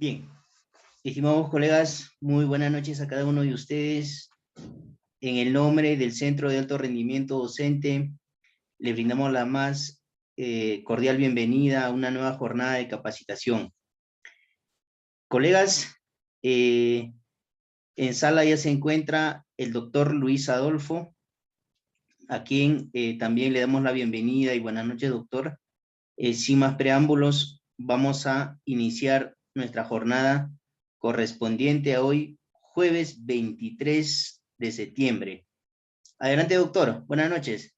Bien, estimados colegas, muy buenas noches a cada uno de ustedes. En el nombre del Centro de Alto Rendimiento Docente, le brindamos la más cordial bienvenida a una nueva jornada de capacitación. Colegas, en sala ya se encuentra el doctor Luis Adolfo, a quien también le damos la bienvenida y buenas noches, doctor. Sin más preámbulos, vamos a iniciar nuestra jornada correspondiente a hoy, jueves 23 de septiembre. Adelante, doctor. Buenas noches.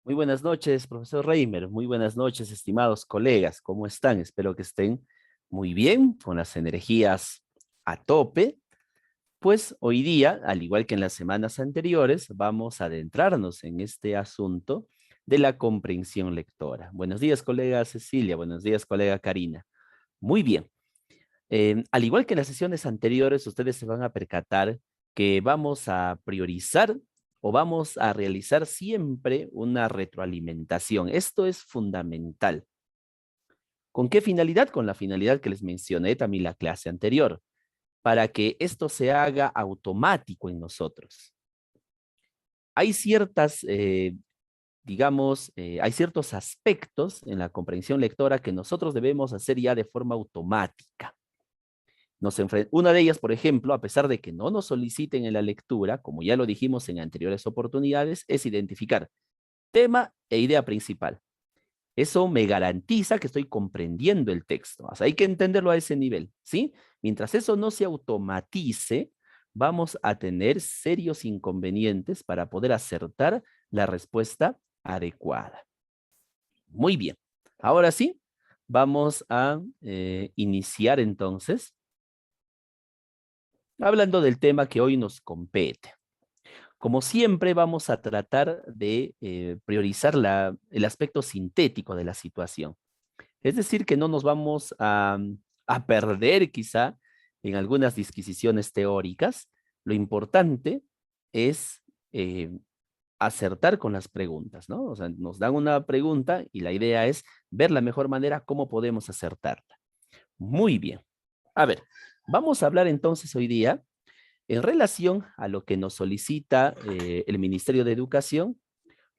Muy buenas noches, profesor Reimer. Muy buenas noches, estimados colegas. ¿Cómo están? Espero que estén muy bien, con las energías a tope. Pues hoy día, al igual que en las semanas anteriores, vamos a adentrarnos en este asunto de la comprensión lectora. Buenos días, colega Cecilia. Buenos días, colega Karina. Muy bien. Al igual que en las sesiones anteriores, ustedes se van a percatar que vamos a priorizar o vamos a realizar siempre una retroalimentación. Esto es fundamental. ¿Con qué finalidad? Con la finalidad que les mencioné también la clase anterior, para que esto se haga automático en nosotros. Hay ciertas, hay ciertos aspectos en la comprensión lectora que nosotros debemos hacer ya de forma automática. Una de ellas, por ejemplo, a pesar de que no nos soliciten en la lectura, como ya lo dijimos en anteriores oportunidades, es identificar tema e idea principal. Eso me garantiza que estoy comprendiendo el texto. O sea, hay que entenderlo a ese nivel, ¿sí? Mientras eso no se automatice, vamos a tener serios inconvenientes para poder acertar la respuesta adecuada. Muy bien. Ahora sí, vamos a iniciar entonces hablando del tema que hoy nos compete. Como siempre, vamos a tratar de priorizar el aspecto sintético de la situación. Es decir, que no nos vamos a perder quizá en algunas disquisiciones teóricas. Lo importante es acertar con las preguntas, ¿no? O sea, nos dan una pregunta y la idea es ver la mejor manera cómo podemos acertarla. Muy bien. A ver, vamos a hablar entonces hoy día en relación a lo que nos solicita el Ministerio de Educación,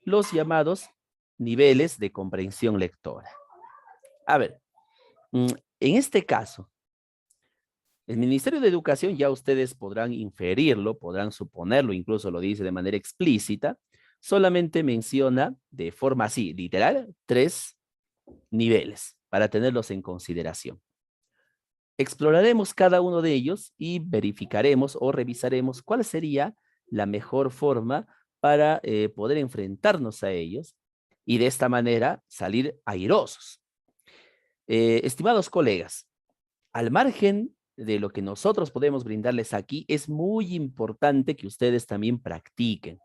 los llamados niveles de comprensión lectora. A ver, en este caso, el Ministerio de Educación ya ustedes podrán inferirlo, podrán suponerlo, incluso lo dice de manera explícita, solamente menciona de forma así, literal, 3 niveles para tenerlos en consideración. Exploraremos cada uno de ellos y verificaremos o revisaremos cuál sería la mejor forma para poder enfrentarnos a ellos y de esta manera salir airosos. Estimados colegas, al margen de lo que nosotros podemos brindarles aquí, es muy importante que ustedes también practiquen.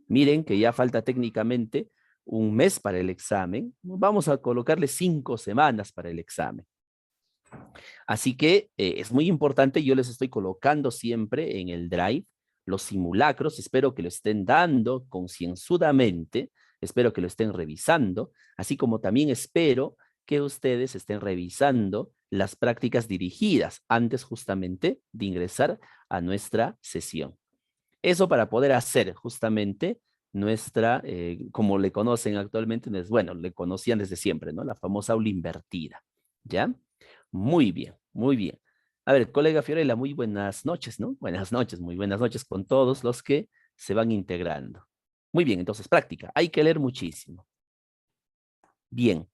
Miren que ya falta técnicamente un mes para el examen. Vamos a colocarle 5 semanas para el examen. Así que es muy importante, yo les estoy colocando siempre en el Drive los simulacros, espero que lo estén dando concienzudamente, espero que lo estén revisando, así como también espero que ustedes estén revisando las prácticas dirigidas antes justamente de ingresar a nuestra sesión. Eso para poder hacer justamente nuestra, como le conocen actualmente, bueno, le conocían desde siempre, ¿no? La famosa aula invertida, ¿ya? Muy bien, muy bien. A ver, colega Fiorella, muy buenas noches, ¿no? Buenas noches, muy buenas noches con todos los que se van integrando. Muy bien, entonces práctica. Hay que leer muchísimo. Bien.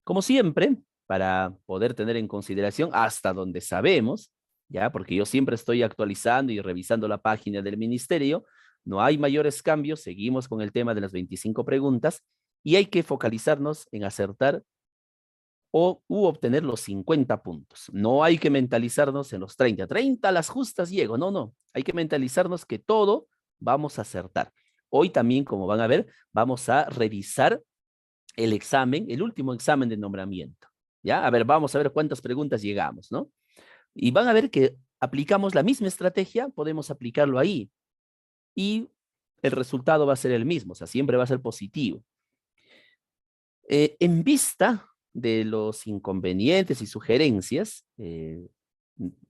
Como siempre, para poder tener en consideración hasta donde sabemos, ya, porque yo siempre estoy actualizando y revisando la página del ministerio, no hay mayores cambios, seguimos con el tema de las 25 preguntas y hay que focalizarnos en acertar u obtener los 50 puntos. No hay que mentalizarnos en los 30. 30 a las justas llego. No, no. Hay que mentalizarnos que todo vamos a acertar. Hoy también, como van a ver, vamos a revisar el examen, el último examen de nombramiento. ¿Ya? A ver, vamos a ver cuántas preguntas llegamos, ¿no? Y van a ver que aplicamos la misma estrategia, podemos aplicarlo ahí. Y el resultado va a ser el mismo, o sea, siempre va a ser positivo. En vista de los inconvenientes y sugerencias,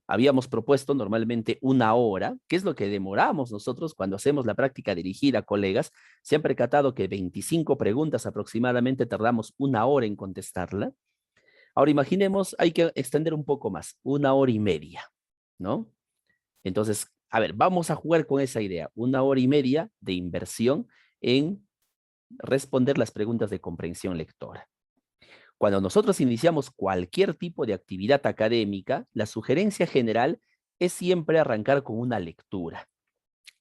habíamos propuesto normalmente 1 hora, que es lo que demoramos nosotros cuando hacemos la práctica dirigida, colegas. Se han percatado que 25 preguntas aproximadamente tardamos 1 hora en contestarla. Ahora imaginemos, hay que extender un poco más, 1 hora y media, ¿no? Entonces, a ver, vamos a jugar con esa idea, 1 hora y media de inversión en responder las preguntas de comprensión lectora. Cuando nosotros iniciamos cualquier tipo de actividad académica, la sugerencia general es siempre arrancar con una lectura.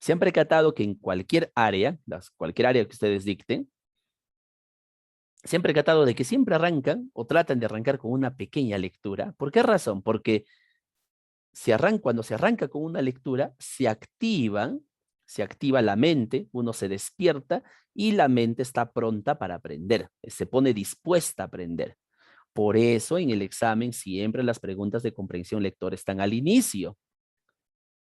Se han percatado que en cualquier área que ustedes dicten, se han percatado de que siempre arrancan o tratan de arrancar con una pequeña lectura. ¿Por qué razón? Porque cuando se arranca con una lectura, se activa la mente, uno se despierta y la mente está pronta para aprender, se pone dispuesta a aprender. Por eso en el examen siempre las preguntas de comprensión lectora están al inicio.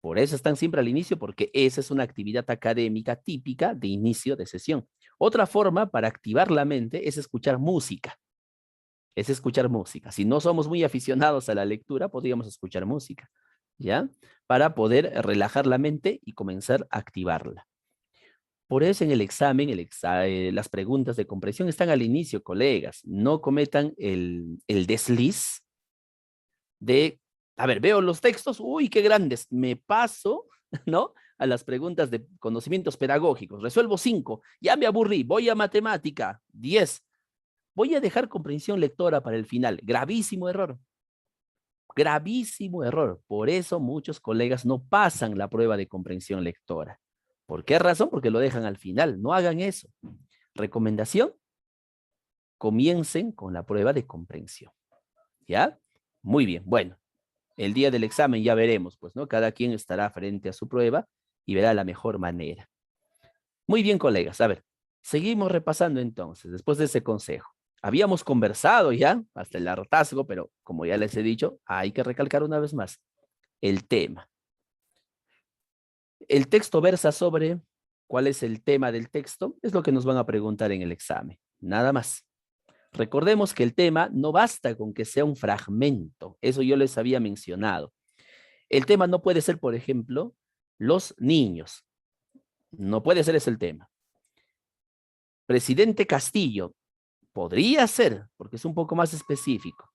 Por eso están siempre al inicio, porque esa es una actividad académica típica de inicio de sesión. Otra forma para activar la mente es escuchar música. Si no somos muy aficionados a la lectura, podríamos escuchar música, ¿ya? Para poder relajar la mente y comenzar a activarla. Por eso en el examen, las preguntas de comprensión están al inicio, colegas. No cometan el desliz de, a ver, veo los textos, uy, qué grandes, me paso, ¿no? A las preguntas de conocimientos pedagógicos. Resuelvo 5, ya me aburrí, voy a matemática, 10. Voy a dejar comprensión lectora para el final. Gravísimo error. Gravísimo error. Por eso muchos colegas no pasan la prueba de comprensión lectora. ¿Por qué razón? Porque lo dejan al final. No hagan eso. Recomendación: comiencen con la prueba de comprensión. ¿Ya? Muy bien. Bueno, el día del examen ya veremos, pues, ¿no? Cada quien estará frente a su prueba y verá la mejor manera. Muy bien, colegas. A ver, seguimos repasando entonces, después de ese consejo. Habíamos conversado ya hasta el hartazgo, pero como ya les he dicho, hay que recalcar una vez más el tema. El texto versa sobre cuál es el tema del texto, es lo que nos van a preguntar en el examen, nada más. Recordemos que el tema no basta con que sea un fragmento, eso yo les había mencionado. El tema no puede ser, por ejemplo, los niños. No puede ser ese el tema. Presidente Castillo. Podría ser, porque es un poco más específico.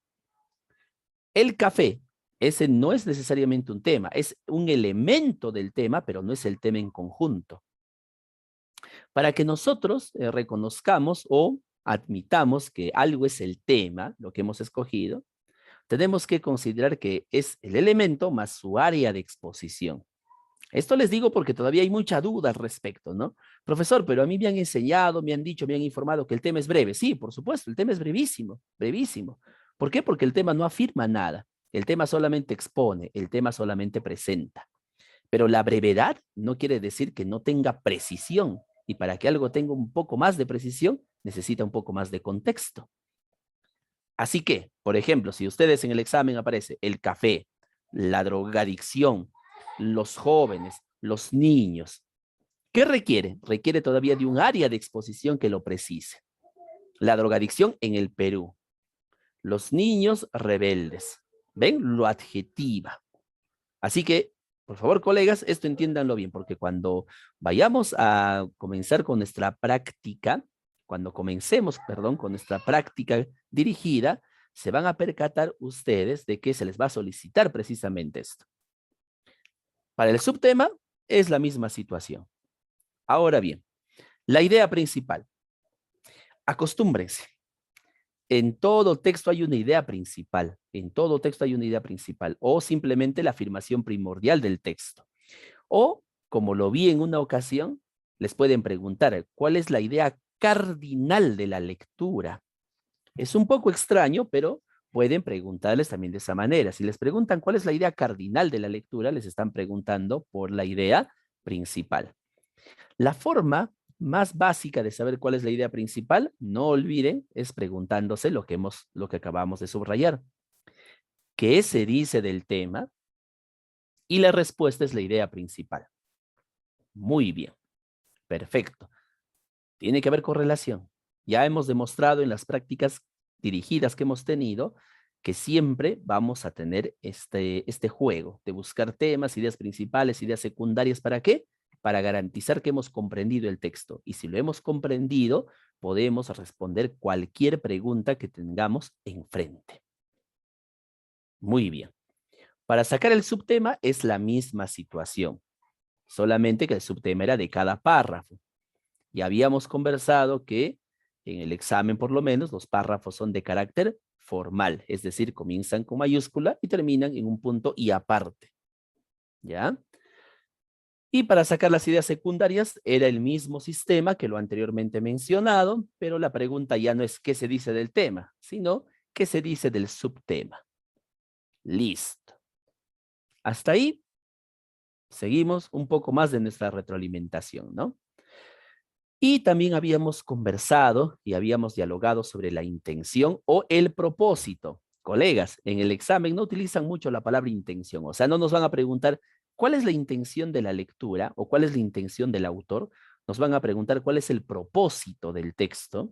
El café, ese no es necesariamente un tema, es un elemento del tema, pero no es el tema en conjunto. Para que nosotros reconozcamos o admitamos que algo es el tema, lo que hemos escogido, tenemos que considerar que es el elemento más su área de exposición. Esto les digo porque todavía hay mucha duda al respecto, ¿no? Profesor, pero a mí me han enseñado, me han dicho, me han informado que el tema es breve. Sí, por supuesto, el tema es brevísimo, brevísimo. ¿Por qué? Porque el tema no afirma nada. El tema solamente expone, el tema solamente presenta. Pero la brevedad no quiere decir que no tenga precisión. Y para que algo tenga un poco más de precisión, necesita un poco más de contexto. Así que, por ejemplo, si ustedes en el examen aparece el café, la drogadicción, los jóvenes, los niños, ¿qué requiere? Requiere todavía de un área de exposición que lo precise. La drogadicción en el Perú. Los niños rebeldes. ¿Ven? Lo adjetiva. Así que, por favor, colegas, esto entiéndanlo bien, porque cuando vayamos a comenzar con nuestra práctica, cuando comencemos, perdón, con nuestra práctica dirigida, se van a percatar ustedes de que se les va a solicitar precisamente esto. Para el subtema es la misma situación. Ahora bien, la idea principal. Acostúmbrense. En todo texto hay una idea principal. En todo texto hay una idea principal. O simplemente la afirmación primordial del texto. O, como lo vi en una ocasión, les pueden preguntar, ¿cuál es la idea cardinal de la lectura? Es un poco extraño, pero pueden preguntarles también de esa manera. Si les preguntan cuál es la idea cardinal de la lectura, les están preguntando por la idea principal. La forma más básica de saber cuál es la idea principal, no olviden, es preguntándose lo que acabamos de subrayar. ¿Qué se dice del tema? Y la respuesta es la idea principal. Muy bien, perfecto. Tiene que haber correlación. Ya hemos demostrado en las prácticas dirigidas que hemos tenido, que siempre vamos a tener este juego de buscar temas, ideas principales, ideas secundarias. ¿Para qué? Para garantizar que hemos comprendido el texto. Y si lo hemos comprendido, podemos responder cualquier pregunta que tengamos enfrente. Muy bien. Para sacar el subtema es la misma situación, solamente que el subtema era de cada párrafo. Y habíamos conversado que en el examen, por lo menos, los párrafos son de carácter formal, es decir, comienzan con mayúscula y terminan en un punto y aparte. ¿Ya? Y para sacar las ideas secundarias era el mismo sistema que lo anteriormente mencionado, pero la pregunta ya no es qué se dice del tema, sino qué se dice del subtema. Listo. Hasta ahí seguimos un poco más de nuestra retroalimentación, ¿no? Y también habíamos conversado y habíamos dialogado sobre la intención o el propósito. Colegas, en el examen no utilizan mucho la palabra intención, o sea, no nos van a preguntar cuál es la intención de la lectura o cuál es la intención del autor, nos van a preguntar cuál es el propósito del texto.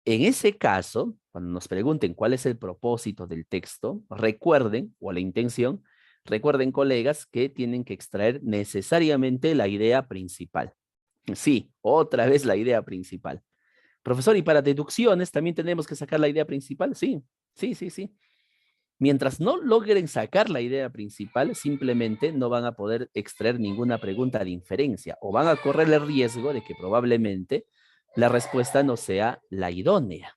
En ese caso, cuando nos pregunten cuál es el propósito del texto, recuerden, o la intención, recuerden, colegas, que tienen que extraer necesariamente la idea principal. Sí, otra vez la idea principal. Profesor, ¿y para deducciones también tenemos que sacar la idea principal? Sí, sí, sí, sí. Mientras no logren sacar la idea principal, simplemente no van a poder extraer ninguna pregunta de inferencia o van a correr el riesgo de que probablemente la respuesta no sea la idónea.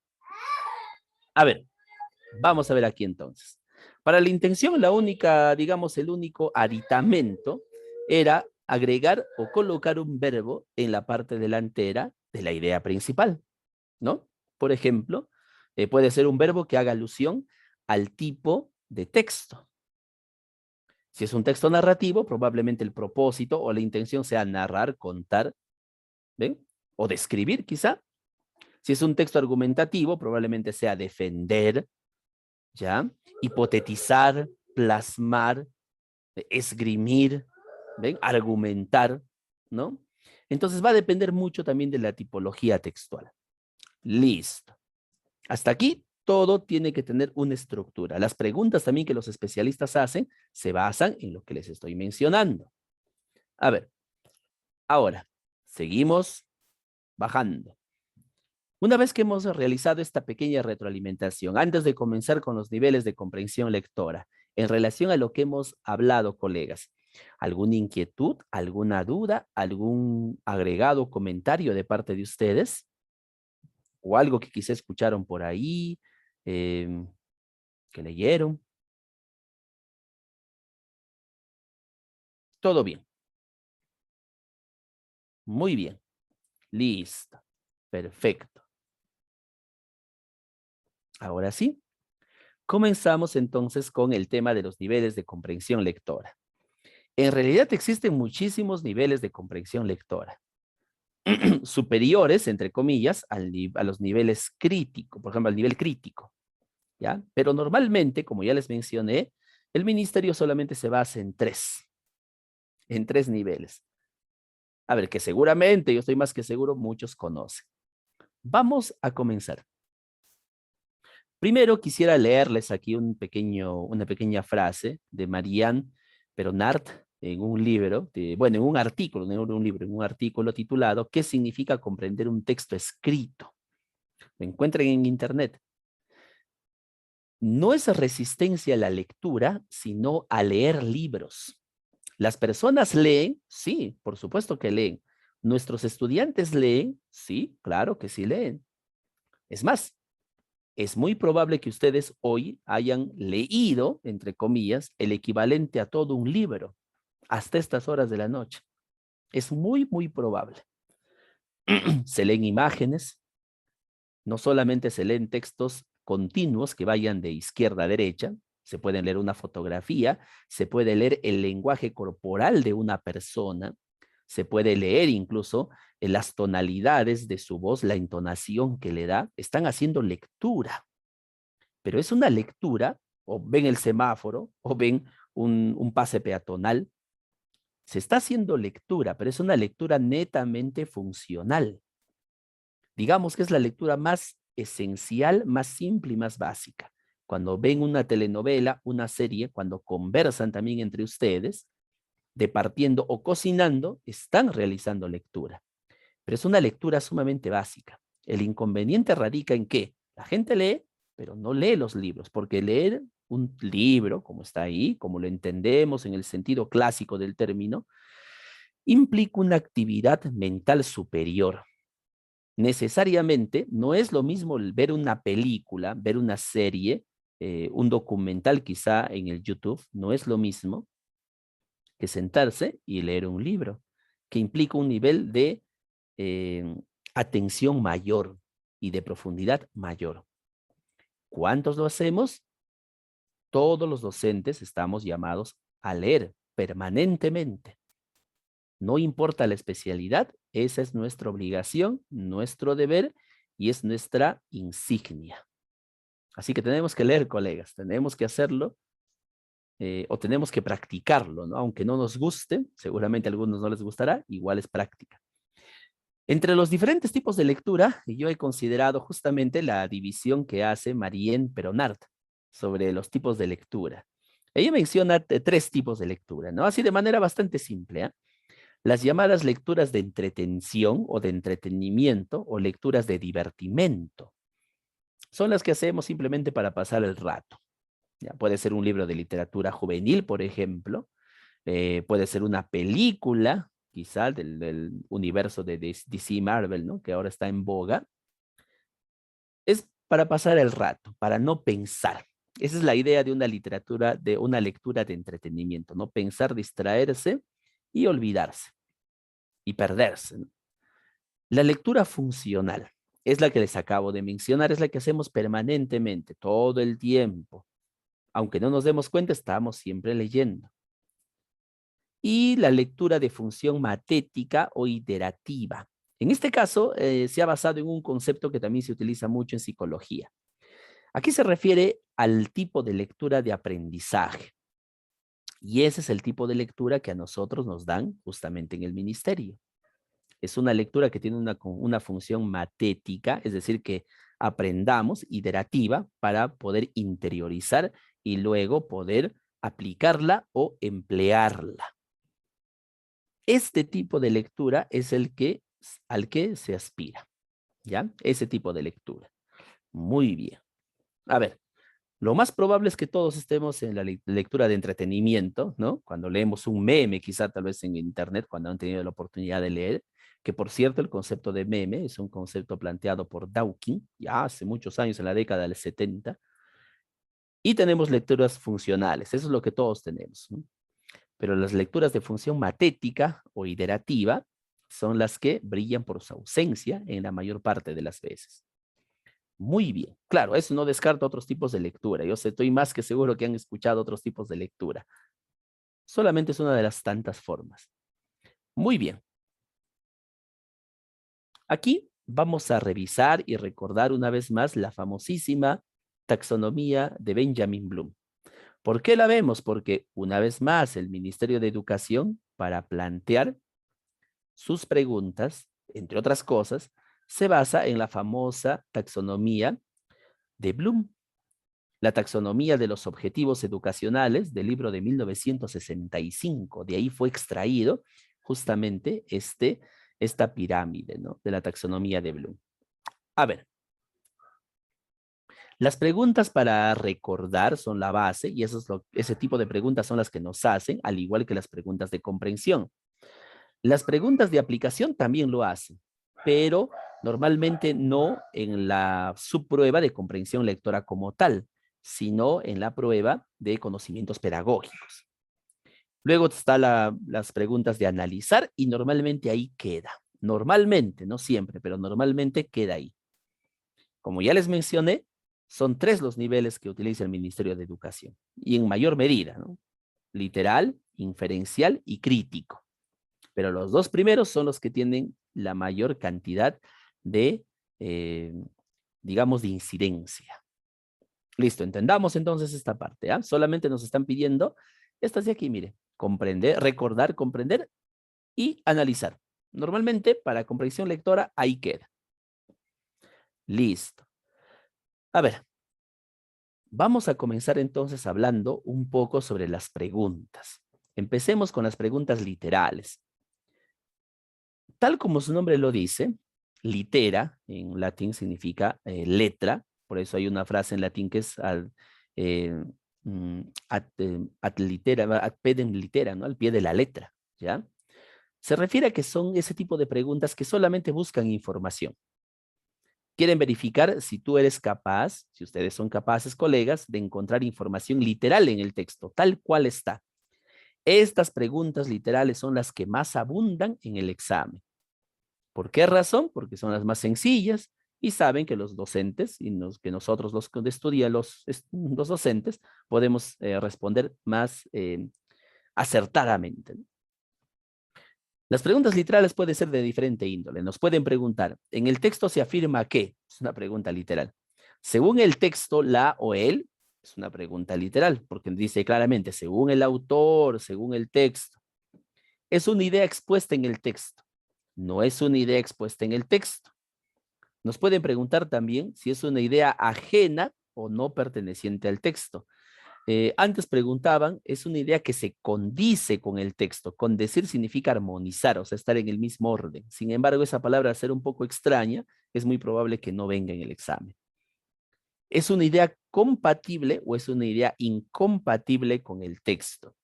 A ver, vamos a ver aquí entonces. Para la intención, la única, digamos, el único aditamento era agregar o colocar un verbo en la parte delantera de la idea principal, ¿no? Por ejemplo, puede ser un verbo que haga alusión al tipo de texto. Si es un texto narrativo, probablemente el propósito o la intención sea narrar, contar, ¿ven? O describir quizá. Si es un texto argumentativo, probablemente sea defender, ¿ya? Hipotetizar, plasmar, esgrimir, ¿ven? Argumentar, ¿no? Entonces va a depender mucho también de la tipología textual. Listo. Hasta aquí todo tiene que tener una estructura. Las preguntas también que los especialistas hacen se basan en lo que les estoy mencionando. A ver, ahora, seguimos bajando. Una vez que hemos realizado esta pequeña retroalimentación, antes de comenzar con los niveles de comprensión lectora, en relación a lo que hemos hablado, colegas, ¿alguna inquietud, alguna duda, algún agregado comentario de parte de ustedes? ¿O algo que quizá escucharon por ahí, que leyeron? Todo bien. Muy bien. Listo. Perfecto. Ahora sí, comenzamos entonces con el tema de los niveles de comprensión lectora. En realidad existen muchísimos niveles de comprensión lectora, superiores, entre comillas, a los niveles críticos, por ejemplo, al nivel crítico, ¿ya? Pero normalmente, como ya les mencioné, el ministerio solamente se basa en tres niveles. A ver, que seguramente, yo estoy más que seguro, muchos conocen. Vamos a comenzar. Primero quisiera leerles aquí una pequeña frase de Marianne Peronard en un libro, en un artículo, no en un libro, en un artículo titulado ¿Qué significa comprender un texto escrito? Lo encuentran en internet. No es resistencia a la lectura, sino a leer libros. Las personas leen, sí, por supuesto que leen. Nuestros estudiantes leen, sí, claro que sí leen. Es más, es muy probable que ustedes hoy hayan leído, entre comillas, el equivalente a todo un libro hasta estas horas de la noche. Es muy, muy probable. Se leen imágenes, no solamente se leen textos continuos que vayan de izquierda a derecha, se puede leer una fotografía, se puede leer el lenguaje corporal de una persona, se puede leer incluso las tonalidades de su voz, la entonación que le da. Están haciendo lectura. Pero es una lectura, o ven el semáforo, o ven un pase peatonal. Se está haciendo lectura, pero es una lectura netamente funcional. Digamos que es la lectura más esencial, más simple y más básica. Cuando ven una telenovela, una serie, cuando conversan también entre ustedes, departiendo o cocinando, están realizando lectura. Pero es una lectura sumamente básica. El inconveniente radica en que la gente lee, pero no lee los libros, porque leer un libro, como está ahí, como lo entendemos en el sentido clásico del término, implica una actividad mental superior. Necesariamente no es lo mismo ver una película, ver una serie, un documental quizá en el YouTube, no es lo mismo que sentarse y leer un libro, que implica un nivel de eh, atención mayor y de profundidad mayor. ¿Cuántos lo hacemos? Todos los docentes estamos llamados a leer permanentemente. No importa la especialidad, esa es nuestra obligación, nuestro deber y es nuestra insignia. Así que tenemos que leer, colegas, tenemos que hacerlo o tenemos que practicarlo, ¿no? Aunque no nos guste, seguramente a algunos no les gustará, igual es práctica. Entre los diferentes tipos de lectura, yo he considerado justamente la división que hace Marielle Peronard sobre los tipos de lectura. Ella menciona tres tipos de lectura, ¿no? Así de manera bastante simple, ¿eh? Las llamadas lecturas de entretención o de entretenimiento o lecturas de divertimento son las que hacemos simplemente para pasar el rato. ¿Ya? Puede ser un libro de literatura juvenil, por ejemplo, puede ser una película, quizá del universo de DC Marvel, ¿no? Que ahora está en boga. Es para pasar el rato, para no pensar. Esa es la idea de una literatura, de una lectura de entretenimiento, no pensar, distraerse y olvidarse y perderse, ¿no? La lectura funcional es la que les acabo de mencionar, es la que hacemos permanentemente, todo el tiempo. Aunque no nos demos cuenta, estamos siempre leyendo. Y la lectura de función matética o iterativa. En este caso, se ha basado en un concepto que también se utiliza mucho en psicología. Aquí se refiere al tipo de lectura de aprendizaje. Y ese es el tipo de lectura que a nosotros nos dan justamente en el ministerio. Es una lectura que tiene una función matética, es decir, que aprendamos, iterativa, para poder interiorizar y luego poder aplicarla o emplearla. Este tipo de lectura es al que se aspira, ¿ya? Ese tipo de lectura. Muy bien. A ver, lo más probable es que todos estemos en la lectura de entretenimiento, ¿no? Cuando leemos un meme, quizá tal vez en internet, cuando han tenido la oportunidad de leer, que por cierto el concepto de meme es un concepto planteado por Dawkins, ya hace muchos años, en la década del 70, y tenemos lecturas funcionales, eso es lo que todos tenemos, ¿no? Pero las lecturas de función matética o iterativa son las que brillan por su ausencia en la mayor parte de las veces. Muy bien. Claro, eso no descarta otros tipos de lectura. Yo estoy más que seguro que han escuchado otros tipos de lectura. Solamente es una de las tantas formas. Muy bien. Aquí vamos a revisar y recordar una vez más la famosísima taxonomía de Benjamin Bloom. ¿Por qué la vemos? Porque una vez más el Ministerio de Educación, para plantear sus preguntas, entre otras cosas, se basa en la famosa taxonomía de Bloom. La taxonomía de los objetivos educacionales del libro de 1965. De ahí fue extraído justamente esta pirámide, ¿no? De la taxonomía de Bloom. A ver, las preguntas para recordar son la base y ese tipo de preguntas son las que nos hacen, al igual que las preguntas de comprensión. Las preguntas de aplicación también lo hacen, pero normalmente no en la subprueba de comprensión lectora como tal, sino en la prueba de conocimientos pedagógicos. Luego están las preguntas de analizar y normalmente ahí queda. Normalmente, no siempre, pero normalmente queda ahí. Como ya les mencioné, son tres los niveles que utiliza el Ministerio de Educación y en mayor medida, ¿no? Literal, inferencial y crítico. Pero los dos primeros son los que tienen la mayor cantidad de, digamos, de incidencia. Listo, entendamos entonces esta parte, ¿ah? Solamente nos están pidiendo estas de aquí, mire, comprender, recordar, comprender y analizar. Normalmente, para comprensión lectora, ahí queda. Listo. A ver, vamos a comenzar entonces hablando un poco sobre las preguntas. Empecemos con las preguntas literales. Tal como su nombre lo dice, litera en latín significa letra, por eso hay una frase en latín que es eh, ad litera, ad pedem litera, ¿no? Al pie de la letra, ¿ya? Se refiere a que son ese tipo de preguntas que solamente buscan información. Quieren verificar si tú eres capaz, si ustedes son capaces, colegas, de encontrar información literal en el texto, tal cual está. Estas preguntas literales son las que más abundan en el examen. ¿Por qué razón? Porque son las más sencillas y saben que los docentes y que nosotros los que estudian los docentes podemos responder más acertadamente. Las preguntas literales pueden ser de diferente índole. Nos pueden preguntar, ¿en el texto se afirma que? Es una pregunta literal. Según el texto, la o el, es una pregunta literal, porque dice claramente, según el autor, según el texto. Es una idea expuesta en el texto. No es una idea expuesta en el texto. Nos pueden preguntar también si es una idea ajena o no perteneciente al texto. Antes preguntaban, es una idea que se condice con el texto. Condecir significa armonizar, o sea, estar en el mismo orden. Sin embargo, esa palabra, al ser un poco extraña, es muy probable que no venga en el examen. ¿Es una idea compatible o es una idea incompatible con el texto?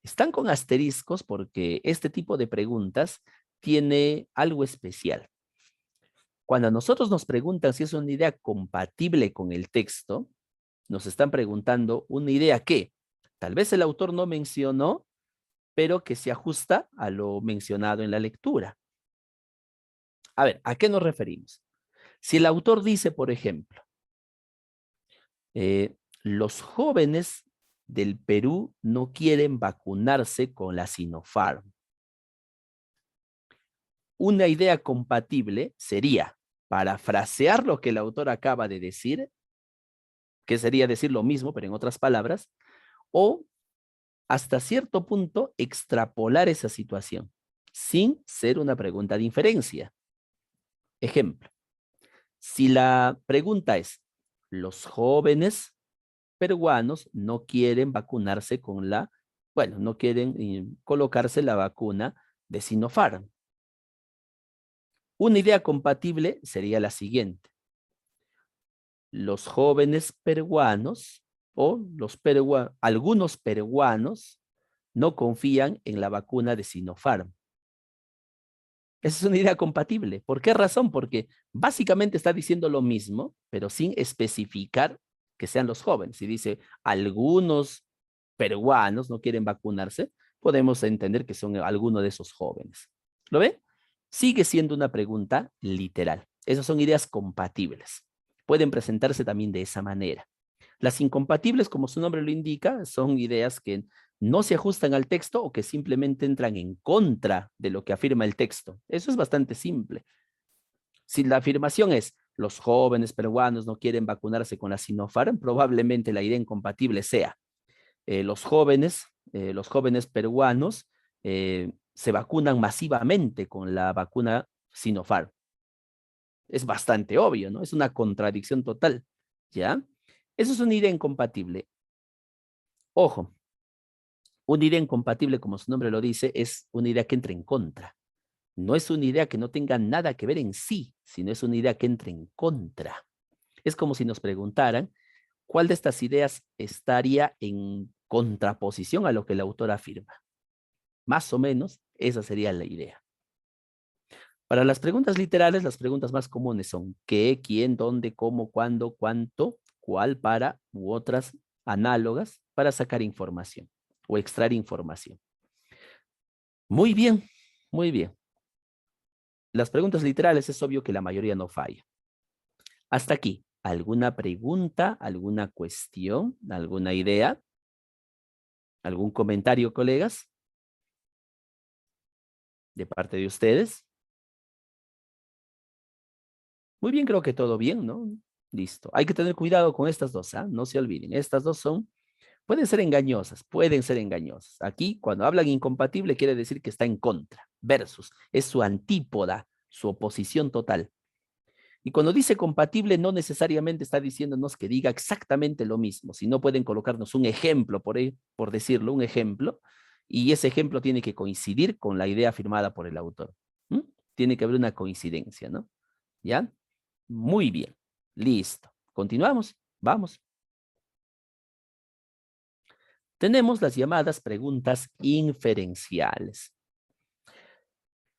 Están con asteriscos porque este tipo de preguntas tiene algo especial. Cuando a nosotros nos preguntan si es una idea compatible con el texto, nos están preguntando una idea que tal vez el autor no mencionó, pero que se ajusta a lo mencionado en la lectura. A ver, ¿a qué nos referimos? Si el autor dice, por ejemplo, los jóvenes del Perú no quieren vacunarse con la Sinopharm. Una idea compatible sería parafrasear lo que el autor acaba de decir, que sería decir lo mismo, pero en otras palabras, o hasta cierto punto extrapolar esa situación, sin ser una pregunta de inferencia. Ejemplo, si la pregunta es, los jóvenes peruanos no quieren vacunarse con no quieren colocarse la vacuna de Sinopharm. Una idea compatible sería la siguiente. Los jóvenes peruanos o algunos peruanos no confían en la vacuna de Sinopharm. Esa es una idea compatible. ¿Por qué razón? Porque básicamente está diciendo lo mismo, pero sin especificar que sean los jóvenes. Si dice algunos peruanos no quieren vacunarse, podemos entender que son algunos de esos jóvenes. ¿Lo ve? Sigue siendo una pregunta literal. Esas son ideas compatibles. Pueden presentarse también de esa manera. Las incompatibles, como su nombre lo indica, son ideas que no se ajustan al texto o que simplemente entran en contra de lo que afirma el texto. Eso es bastante simple. Si la afirmación es los jóvenes peruanos no quieren vacunarse con la Sinopharm, probablemente la idea incompatible sea los jóvenes peruanos se vacunan masivamente con la vacuna Sinopharm. Es bastante obvio, ¿no? Es una contradicción total, ¿ya? Eso es una idea incompatible. Ojo, una idea incompatible, como su nombre lo dice, es una idea que entra en contra. No es una idea que no tenga nada que ver en sí, sino es una idea que entra en contra. Es como si nos preguntaran cuál de estas ideas estaría en contraposición a lo que el autor afirma. Más o menos, esa sería la idea. Para las preguntas literales, las preguntas más comunes son qué, quién, dónde, cómo, cuándo, cuánto, cuál, para, u otras análogas para sacar información o extraer información. Muy bien, muy bien. Las preguntas literales es obvio que la mayoría no falla. Hasta aquí, ¿alguna pregunta, alguna cuestión, alguna idea? ¿Algún comentario, colegas? De parte de ustedes. Muy bien, creo que todo bien, ¿no? Listo. Hay que tener cuidado con estas dos, ¿ah? No se olviden. Estas dos pueden ser engañosas, pueden ser engañosas. Aquí, cuando hablan incompatible, quiere decir que está en contra, versus, es su antípoda, su oposición total. Y cuando dice compatible, no necesariamente está diciéndonos que diga exactamente lo mismo, sino pueden colocarnos un ejemplo, por decirlo, un ejemplo, y ese ejemplo tiene que coincidir con la idea afirmada por el autor. ¿Mm? Tiene que haber una coincidencia, ¿no? ¿Ya? Muy bien. Listo. Continuamos. Vamos. Tenemos las llamadas preguntas inferenciales.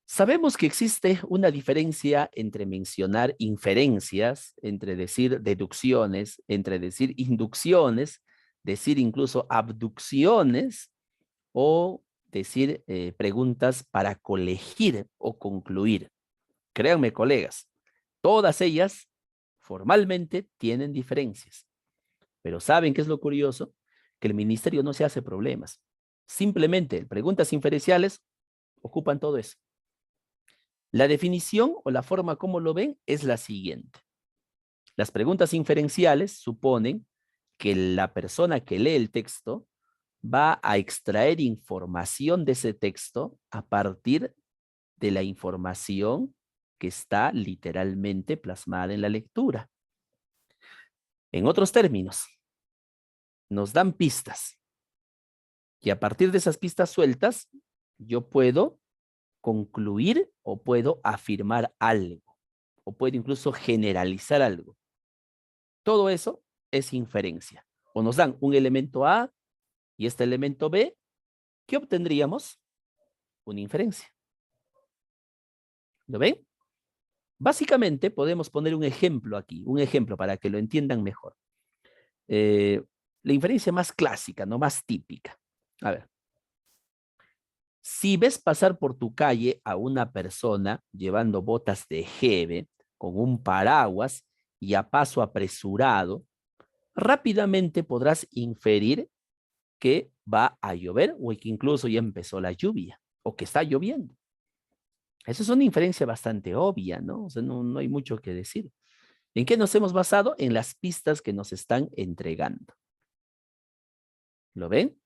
Sabemos que existe una diferencia entre mencionar inferencias, entre decir deducciones, entre decir inducciones, decir incluso abducciones o decir preguntas para colegir o concluir. Créanme, colegas, todas ellas formalmente tienen diferencias. Pero ¿saben qué es lo curioso? Que el ministerio no se hace problemas. Simplemente preguntas inferenciales ocupan todo eso. La definición o la forma como lo ven es la siguiente. Las preguntas inferenciales suponen que la persona que lee el texto va a extraer información de ese texto a partir de la información que está literalmente plasmada en la lectura. En otros términos, nos dan pistas y a partir de esas pistas sueltas, yo puedo concluir o puedo afirmar algo o puedo incluso generalizar algo. Todo eso es inferencia. O nos dan un elemento A y este elemento B, ¿qué obtendríamos? Una inferencia. ¿Lo ven? Básicamente podemos poner un ejemplo aquí, un ejemplo para que lo entiendan mejor. La inferencia más clásica, no más típica. A ver. Si ves pasar por tu calle a una persona llevando botas de jeve, con un paraguas y a paso apresurado, rápidamente podrás inferir que va a llover o que incluso ya empezó la lluvia o que está lloviendo. Eso es una inferencia bastante obvia, ¿no? O sea, no hay mucho que decir. ¿En qué nos hemos basado? En las pistas que nos están entregando. ¿Lo ven?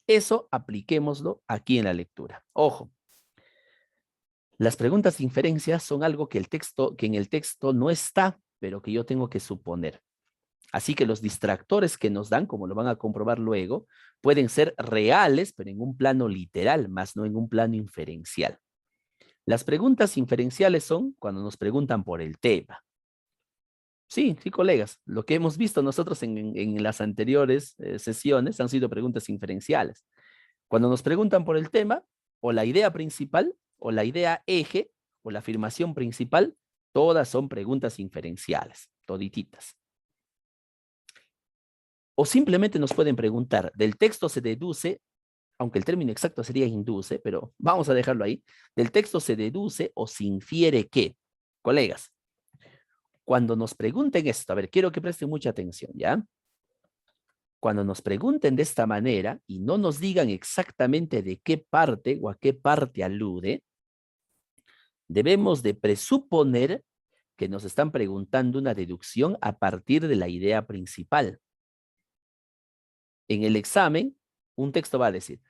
Eso apliquémoslo aquí en la lectura. Ojo, las preguntas de inferencia son algo que en el texto no está, pero que yo tengo que suponer. Así que los distractores que nos dan, como lo van a comprobar luego, pueden ser reales, pero en un plano literal, más no en un plano inferencial. Las preguntas inferenciales son cuando nos preguntan por el tema. Sí, colegas, lo que hemos visto nosotros en las anteriores sesiones han sido preguntas inferenciales. Cuando nos preguntan por el tema, o la idea principal, o la idea eje, o la afirmación principal, todas son preguntas inferenciales, todititas. O simplemente nos pueden preguntar, del texto se deduce, aunque el término exacto sería induce, pero vamos a dejarlo ahí, del texto se deduce o se infiere que, colegas, cuando nos pregunten esto, a ver, quiero que presten mucha atención, ¿ya? Cuando nos pregunten de esta manera y no nos digan exactamente de qué parte o a qué parte alude, debemos de presuponer que nos están preguntando una deducción a partir de la idea principal. En el examen, un texto va a decir,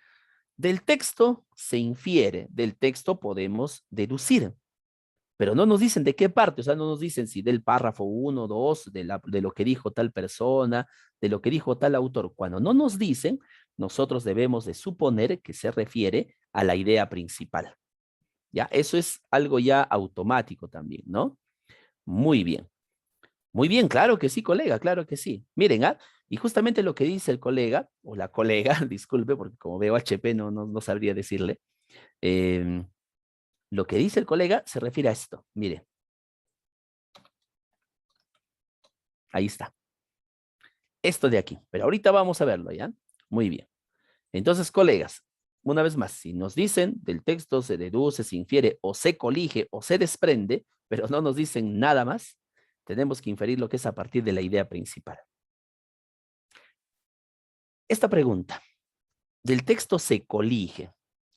del texto se infiere, del texto podemos deducir, pero no nos dicen de qué parte, o sea, no nos dicen si del párrafo 1, 2, de lo que dijo tal persona, de lo que dijo tal autor. Cuando no nos dicen, nosotros debemos de suponer que se refiere a la idea principal. ¿Ya? Eso es algo ya automático también, ¿no? Muy bien. Muy bien, claro que sí, colega, claro que sí. Miren, y justamente lo que dice el colega, o la colega, disculpe, porque como veo HP no sabría decirle, lo que dice el colega se refiere a esto. Mire, ahí está. Esto de aquí, pero ahorita vamos a verlo, ¿ya? Muy bien. Entonces, colegas, una vez más, si nos dicen del texto se deduce, se infiere, o se colige, o se desprende, pero no nos dicen nada más, tenemos que inferir lo que es a partir de la idea principal. Esta pregunta, del texto se colige,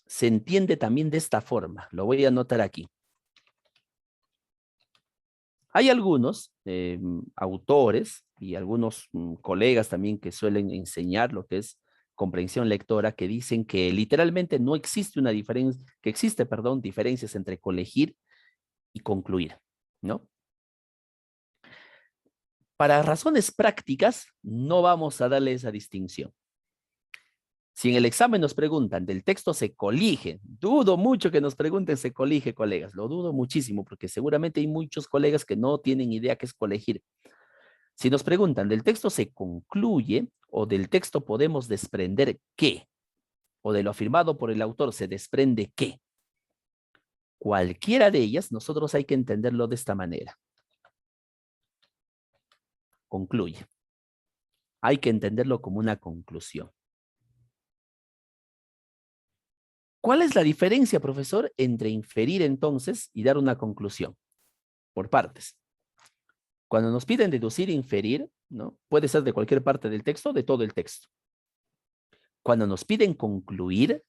se entiende también de esta forma, lo voy a anotar aquí. Hay algunos autores y algunos colegas también que suelen enseñar lo que es comprensión lectora, que dicen que literalmente no existe una diferencia, que existe, perdón, diferencias entre colegir y concluir, ¿no? Para razones prácticas, no vamos a darle esa distinción. Si en el examen nos preguntan, del texto se colige, dudo mucho que nos pregunten se colige, colegas, lo dudo muchísimo, porque seguramente hay muchos colegas que no tienen idea qué es colegir. Si nos preguntan, ¿del texto se concluye o del texto podemos desprender qué? O de lo afirmado por el autor se desprende qué? Cualquiera de ellas, nosotros hay que entenderlo de esta manera. Concluye. Hay que entenderlo como una conclusión. ¿Cuál es la diferencia, profesor, entre inferir entonces y dar una conclusión? Por partes. Cuando nos piden deducir e inferir, ¿no? Puede ser de cualquier parte del texto o de todo el texto. Cuando nos piden concluir,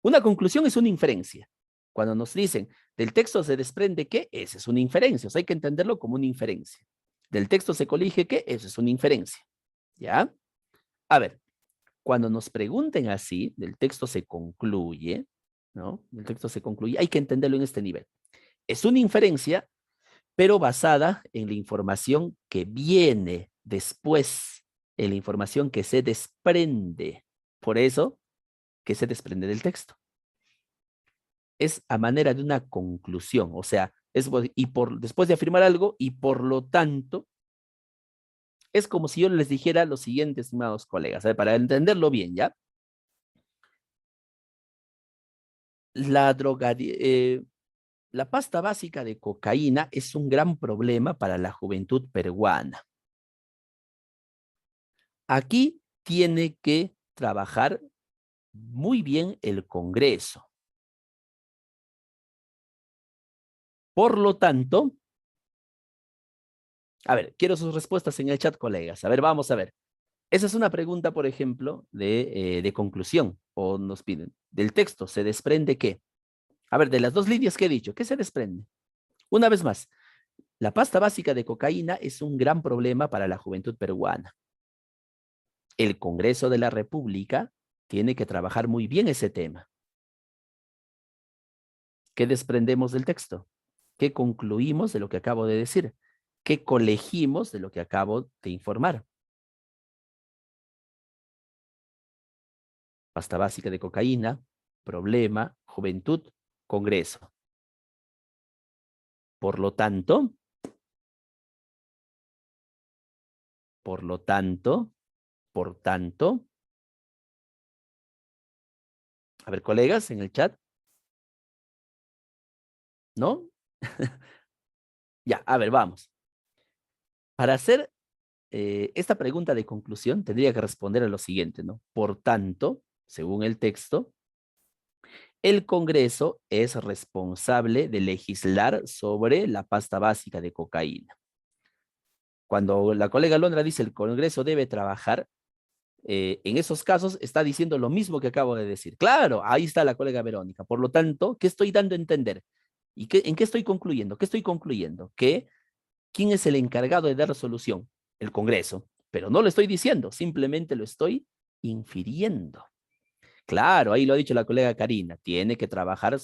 una conclusión es una inferencia. Cuando nos dicen, del texto se desprende qué, esa es una inferencia. O sea, hay que entenderlo como una inferencia. Del texto se colige qué, eso es una inferencia. ¿Ya? A ver, cuando nos pregunten así, del texto se concluye, ¿no? Del texto se concluye, hay que entenderlo en este nivel. Es una inferencia, pero basada en la información que viene después, en la información que se desprende. Por eso, que se desprende del texto. Es a manera de una conclusión, o sea, después de afirmar algo, y por lo tanto, es como si yo les dijera lo siguiente, estimados colegas, para entenderlo bien, ¿ya? La la pasta básica de cocaína es un gran problema para la juventud peruana. Aquí tiene que trabajar muy bien el Congreso. Por lo tanto, a ver, quiero sus respuestas en el chat, colegas. A ver, vamos a ver. Esa es una pregunta, por ejemplo, de conclusión. O nos piden, del texto, ¿se desprende qué? A ver, de las dos líneas que he dicho, ¿qué se desprende? Una vez más, la pasta básica de cocaína es un gran problema para la juventud peruana. El Congreso de la República tiene que trabajar muy bien ese tema. ¿Qué desprendemos del texto? ¿Qué concluimos de lo que acabo de decir? ¿Qué colegimos de lo que acabo de informar? Pasta básica de cocaína, problema, juventud, Congreso. Por lo tanto, por tanto, a ver, colegas, en el chat, ¿no? Ya, a ver, vamos. Para hacer esta pregunta de conclusión, tendría que responder a lo siguiente, ¿no? Por tanto, según el texto, el Congreso es responsable de legislar sobre la pasta básica de cocaína. Cuando la colega Londra dice el Congreso debe trabajar, en esos casos está diciendo lo mismo que acabo de decir. Claro, ahí está la colega Verónica. Por lo tanto, ¿qué estoy dando a entender? ¿Y en qué estoy concluyendo? ¿Qué estoy concluyendo? Que ¿quién es el encargado de dar solución? El Congreso. Pero no lo estoy diciendo, simplemente lo estoy infiriendo. Claro, ahí lo ha dicho la colega Karina, tiene que trabajar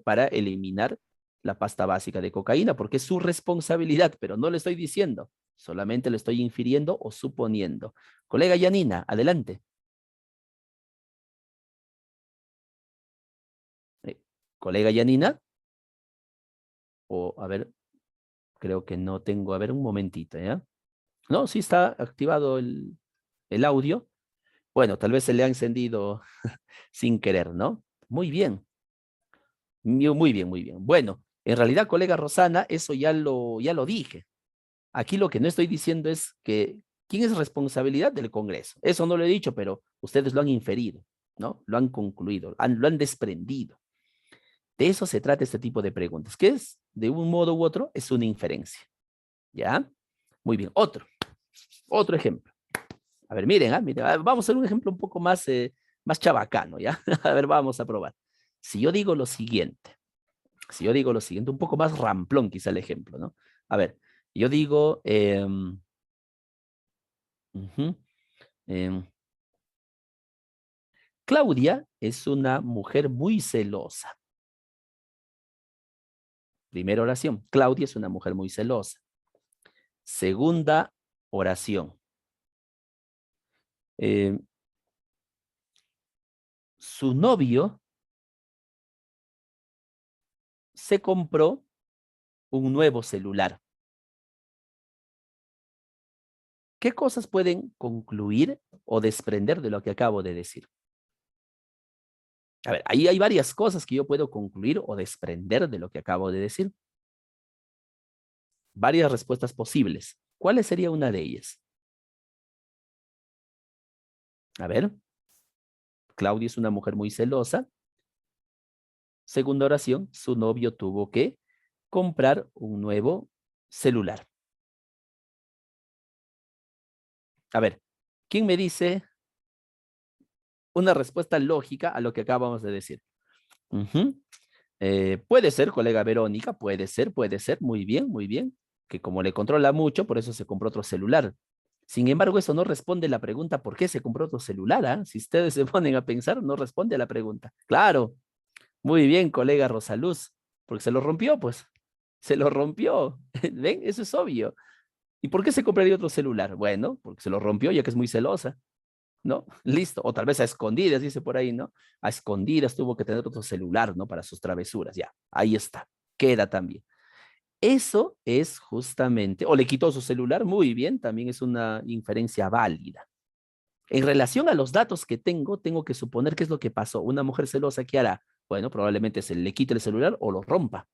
para eliminar la pasta básica de cocaína, porque es su responsabilidad, pero no le estoy diciendo, solamente le estoy infiriendo o suponiendo. Colega Yanina, adelante. Colega Yanina, o a ver, creo que no tengo, a ver, un momentito, ¿ya? No, sí está activado el audio. Bueno, tal vez se le ha encendido sin querer, ¿no? Muy bien, muy bien, muy bien. Bueno, en realidad, colega Rosana, eso ya lo dije. Aquí lo que no estoy diciendo es que quién es responsabilidad del Congreso. Eso no lo he dicho, pero ustedes lo han inferido, ¿no? Lo han concluido, lo han desprendido. De eso se trata este tipo de preguntas, que es, de un modo u otro, es una inferencia. ¿Ya? Muy bien. Otro ejemplo. A ver, miren, miren, vamos a hacer un ejemplo un poco más chabacano, ¿ya? A ver, vamos a probar. Si yo digo lo siguiente, un poco más ramplón quizá el ejemplo, ¿no? A ver, yo digo, ujú, em, Claudia es una mujer muy celosa. Primera oración, Claudia es una mujer muy celosa. Segunda oración. Su novio se compró un nuevo celular. ¿Qué cosas pueden concluir o desprender de lo que acabo de decir? A ver, ahí hay varias cosas que yo puedo concluir o desprender de lo que acabo de decir. Varias respuestas posibles. ¿Cuál sería una de ellas? A ver, Claudia es una mujer muy celosa. Segunda oración, su novio tuvo que comprar un nuevo celular. A ver, ¿quién me dice una respuesta lógica a lo que acabamos de decir? Ujú. Puede ser, colega Verónica, puede ser, muy bien, que como le controla mucho, por eso se compró otro celular. Sin embargo, eso no responde a la pregunta ¿por qué se compró otro celular? ¿Ah? Si ustedes se ponen a pensar, no responde a la pregunta. Claro, muy bien, colega Rosaluz, porque se lo rompió, pues. Se lo rompió. ¿Ven? Eso es obvio. ¿Y por qué se compraría otro celular? Bueno, porque se lo rompió ya que es muy celosa. ¿No? Listo. O tal vez a escondidas, dice por ahí, ¿no? A escondidas tuvo que tener otro celular, ¿no? Para sus travesuras. Ya, ahí está. Queda también. Eso es justamente, o le quitó su celular, muy bien, también es una inferencia válida. En relación a los datos que tengo que suponer qué es lo que pasó. Una mujer celosa, ¿qué hará? Bueno, probablemente se le quite el celular o lo rompa,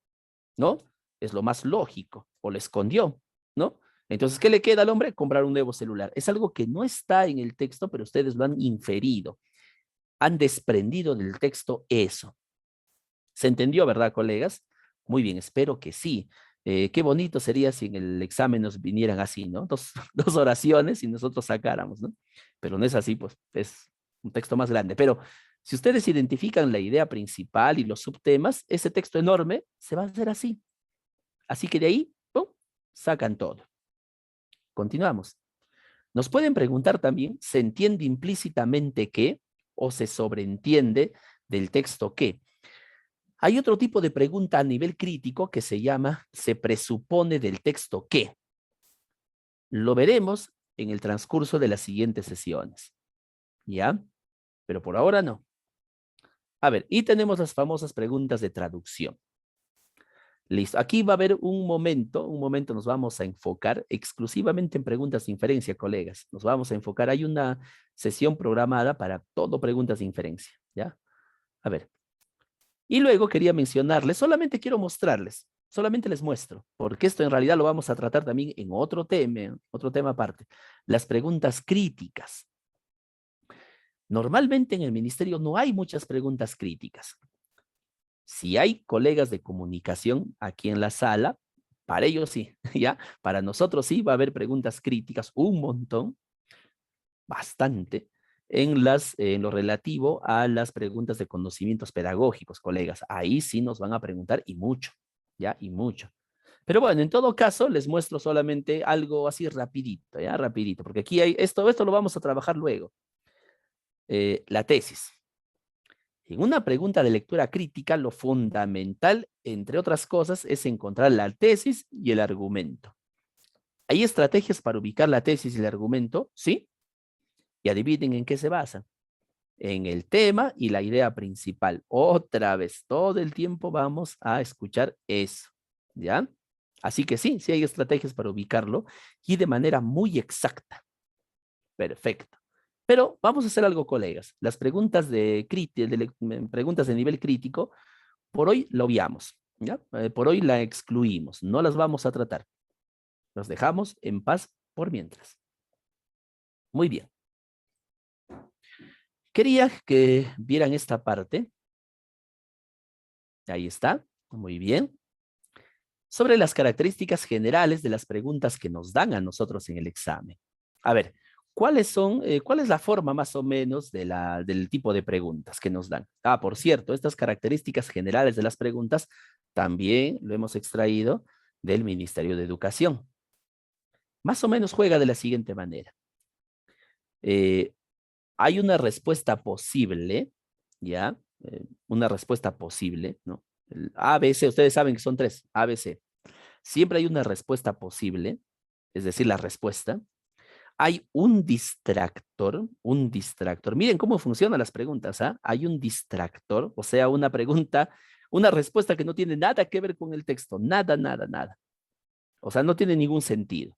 ¿no? Es lo más lógico, o lo escondió, ¿no? Entonces, ¿qué le queda al hombre? Comprar un nuevo celular. Es algo que no está en el texto, pero ustedes lo han inferido, han desprendido del texto eso. ¿Se entendió, verdad, colegas? Muy bien, espero que sí. Qué bonito sería si en el examen nos vinieran así, ¿no? Dos oraciones y nosotros sacáramos, ¿no? Pero no es así, pues es un texto más grande. Pero si ustedes identifican la idea principal y los subtemas, ese texto enorme se va a hacer así. Así que de ahí, ¡pum!, sacan todo. Continuamos. Nos pueden preguntar también, ¿se entiende implícitamente qué o se sobreentiende del texto qué? Hay otro tipo de pregunta a nivel crítico que se llama ¿se presupone del texto qué? Lo veremos en el transcurso de las siguientes sesiones. ¿Ya? Pero por ahora no. A ver, y tenemos las famosas preguntas de traducción. Listo. Aquí va a haber un momento nos vamos a enfocar exclusivamente en preguntas de inferencia, colegas. Nos vamos a enfocar, hay una sesión programada para todo preguntas de inferencia, ¿ya? A ver. Y luego quería mencionarles, solamente quiero mostrarles, solamente les muestro, porque esto en realidad lo vamos a tratar también en otro tema aparte, las preguntas críticas. Normalmente en el ministerio no hay muchas preguntas críticas. Si hay colegas de comunicación aquí en la sala, para ellos sí, ¿ya? Para nosotros sí va a haber preguntas críticas, un montón, bastante, en lo relativo a las preguntas de conocimientos pedagógicos, colegas. Ahí sí nos van a preguntar y mucho, ¿ya? Y mucho. Pero bueno, en todo caso, les muestro solamente algo así rapidito, ¿ya? Rapidito, porque aquí hay, esto lo vamos a trabajar luego. La tesis. En una pregunta de lectura crítica, lo fundamental, entre otras cosas, es encontrar la tesis y el argumento. ¿Hay estrategias para ubicar la tesis y el argumento? Sí. Y adivinen en qué se basan. En el tema y la idea principal. Otra vez, todo el tiempo vamos a escuchar eso, ¿ya? Así que sí, sí hay estrategias para ubicarlo y de manera muy exacta. Perfecto. Pero vamos a hacer algo, colegas. Las preguntas preguntas de nivel crítico, por hoy lo obviamos, ¿ya? Por hoy la excluimos, no las vamos a tratar. Los dejamos en paz por mientras. Muy bien. Quería que vieran esta parte. Ahí está. Muy bien. Sobre las características generales de las preguntas que nos dan a nosotros en el examen. A ver, cuál es la forma más o menos del tipo de preguntas que nos dan? Ah, por cierto, estas características generales de las preguntas también lo hemos extraído del Ministerio de Educación. Más o menos juega de la siguiente manera. Hay una respuesta posible, ¿ya? Una respuesta posible, ¿no? El A, B, C, ustedes saben que son tres, A, B, C. Siempre hay una respuesta posible, es decir, la respuesta. hay un distractor, Miren cómo funcionan las preguntas, ¿ah? Hay un distractor, o sea, una pregunta, una respuesta que no tiene nada que ver con el texto, nada, nada, nada. O sea, no tiene ningún sentido.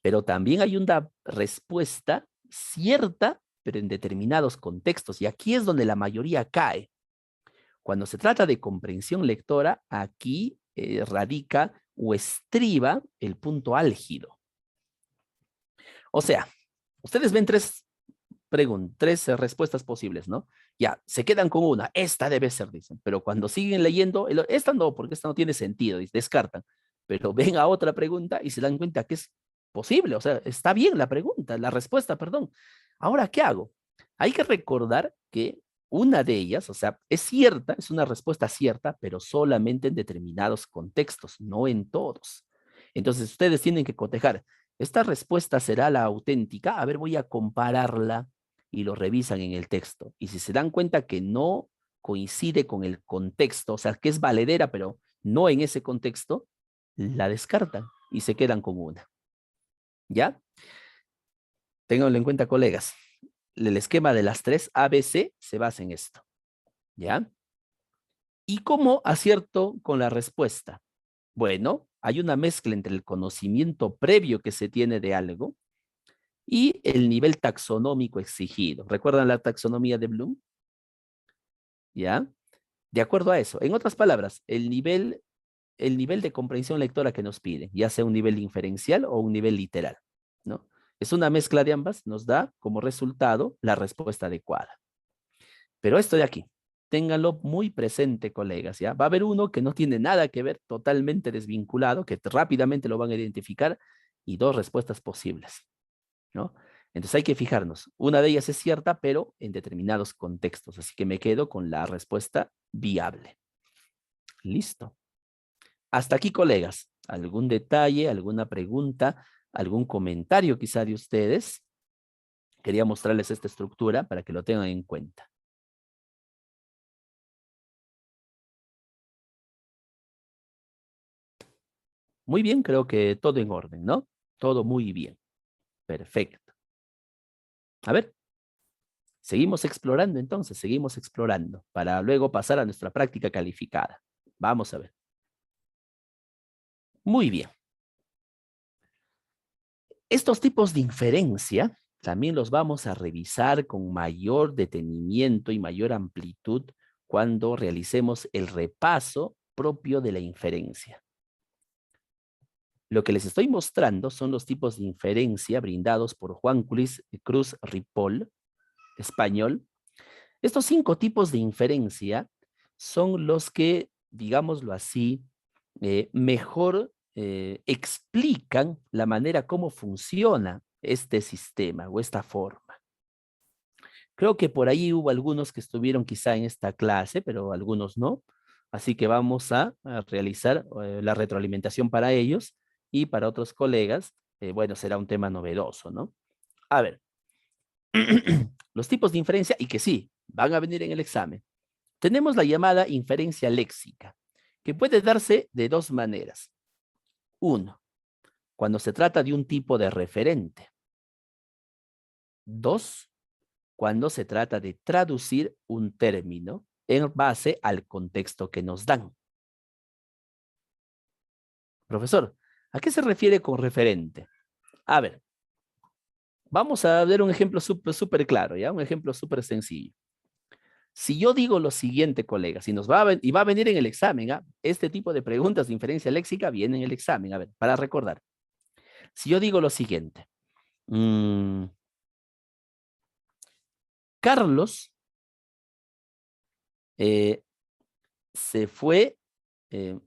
Pero también hay una respuesta cierta, pero en determinados contextos. Y aquí es donde la mayoría cae. Cuando se trata de comprensión lectora, aquí radica o estriba el punto álgido. O sea, ustedes ven tres respuestas posibles, ¿no? Ya, se quedan con una, esta debe ser, dicen, pero cuando siguen leyendo, esta no, porque esta no tiene sentido, y descartan, pero ven a otra pregunta y se dan cuenta que es posible, o sea, está bien la pregunta, la respuesta, perdón. Ahora, ¿qué hago? Hay que recordar que una de ellas, o sea, es cierta, es una respuesta cierta, pero solamente en determinados contextos, no en todos. Entonces, ustedes tienen que cotejar, ¿esta respuesta será la auténtica? A ver, voy a compararla y lo revisan en el texto. Y si se dan cuenta que no coincide con el contexto, o sea, que es valedera, pero no en ese contexto, la descartan y se quedan con una. ¿Ya? Ténganlo en cuenta, colegas. El esquema de las tres ABC se basa en esto. ¿Ya? ¿Y cómo acierto con la respuesta? Bueno, hay una mezcla entre el conocimiento previo que se tiene de algo y el nivel taxonómico exigido. ¿Recuerdan la taxonomía de Bloom? ¿Ya? De acuerdo a eso. En otras palabras, el nivel de comprensión lectora que nos pide, ya sea un nivel inferencial o un nivel literal, ¿no? Es una mezcla de ambas, nos da como resultado la respuesta adecuada. Pero esto de aquí, ténganlo muy presente, colegas, ¿ya? Va a haber uno que no tiene nada que ver, totalmente desvinculado, que rápidamente lo van a identificar, y dos respuestas posibles, ¿no? Entonces hay que fijarnos. Una de ellas es cierta, pero en determinados contextos. Así que me quedo con la respuesta viable. Listo. Hasta aquí, colegas. ¿Algún detalle, alguna pregunta, algún comentario quizá de ustedes? Quería mostrarles esta estructura para que lo tengan en cuenta. Muy bien, creo que todo en orden, ¿no? Todo muy bien. Perfecto. A ver, seguimos explorando para luego pasar a nuestra práctica calificada. Vamos a ver. Muy bien. Estos tipos de inferencia también los vamos a revisar con mayor detenimiento y mayor amplitud cuando realicemos el repaso propio de la inferencia. Lo que les estoy mostrando son los tipos de inferencia brindados por Juan Cruz Ripoll, español. Estos 5 tipos de inferencia son los que, digámoslo así, mejor explican la manera como funciona este sistema o esta forma. Creo que por ahí hubo algunos que estuvieron quizá en esta clase, pero algunos no. Así que vamos a realizar la retroalimentación para ellos y para otros colegas, bueno, será un tema novedoso, ¿no? A ver, los tipos de inferencia y que sí, van a venir en el examen. Tenemos la llamada inferencia léxica, que puede darse de dos maneras. Uno, cuando se trata de un tipo de referente. Dos, cuando se trata de traducir un término en base al contexto que nos dan. Profesor, ¿a qué se refiere con referente? A ver, vamos a ver un ejemplo súper claro, ¿ya? Un ejemplo súper sencillo. Si yo digo lo siguiente, colegas, y va a venir en el examen, ¿ah? Este tipo de preguntas de inferencia léxica viene en el examen, a ver, para recordar. Si yo digo lo siguiente, Carlos se fue, eh,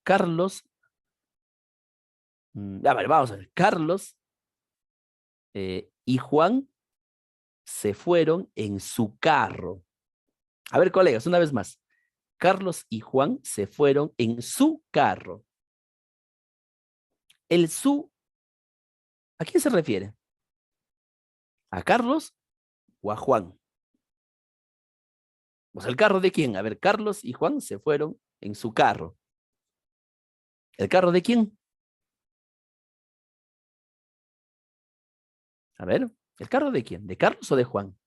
Carlos, a ver, vamos a ver, Carlos y Juan se fueron en su carro. A ver, colegas, una vez más. Carlos y Juan se fueron en su carro. El su, ¿a quién se refiere? ¿A Carlos o a Juan? Pues el carro de quién? A ver, Carlos y Juan se fueron en su carro. ¿El carro de quién? A ver, ¿el carro de quién? ¿De Carlos o de Juan?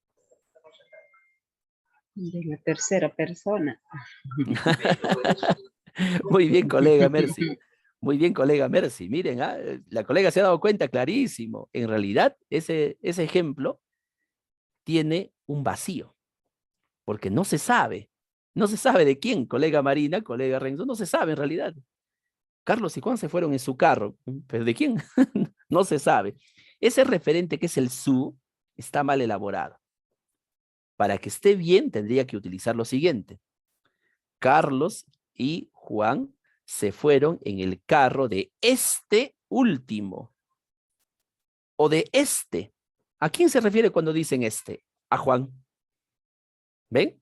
De la tercera persona. Muy bien, colega Mercy. Muy bien, colega Mercy. Miren, la colega se ha dado cuenta clarísimo. En realidad, ese ejemplo tiene un vacío, porque no se sabe. No se sabe de quién, colega Marina, colega Renzo, no se sabe en realidad. Carlos y Juan se fueron en su carro, pero ¿de quién? No se sabe. Ese referente que es el su está mal elaborado. Para que esté bien, tendría que utilizar lo siguiente. Carlos y Juan se fueron en el carro de este último o de este. ¿A quién se refiere cuando dicen este? A Juan. ¿Ven?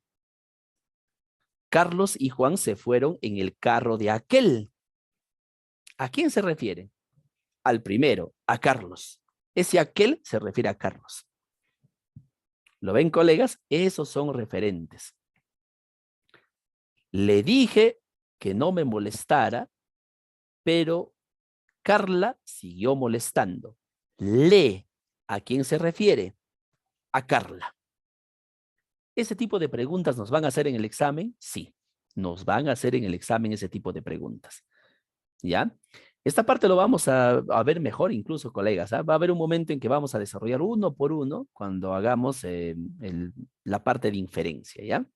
Carlos y Juan se fueron en el carro de aquel. ¿A quién se refiere? Al primero, a Carlos. Ese aquel se refiere a Carlos. ¿Lo ven, colegas? Esos son referentes. Le dije que no me molestara, pero Carla siguió molestando. ¿A quién se refiere? A Carla. ¿Ese tipo de preguntas nos van a hacer en el examen? Sí, nos van a hacer en el examen ese tipo de preguntas. ¿Ya? Esta parte lo vamos a ver mejor incluso, colegas. Va a haber un momento en que vamos a desarrollar uno por uno cuando hagamos la parte de inferencia, ¿ya?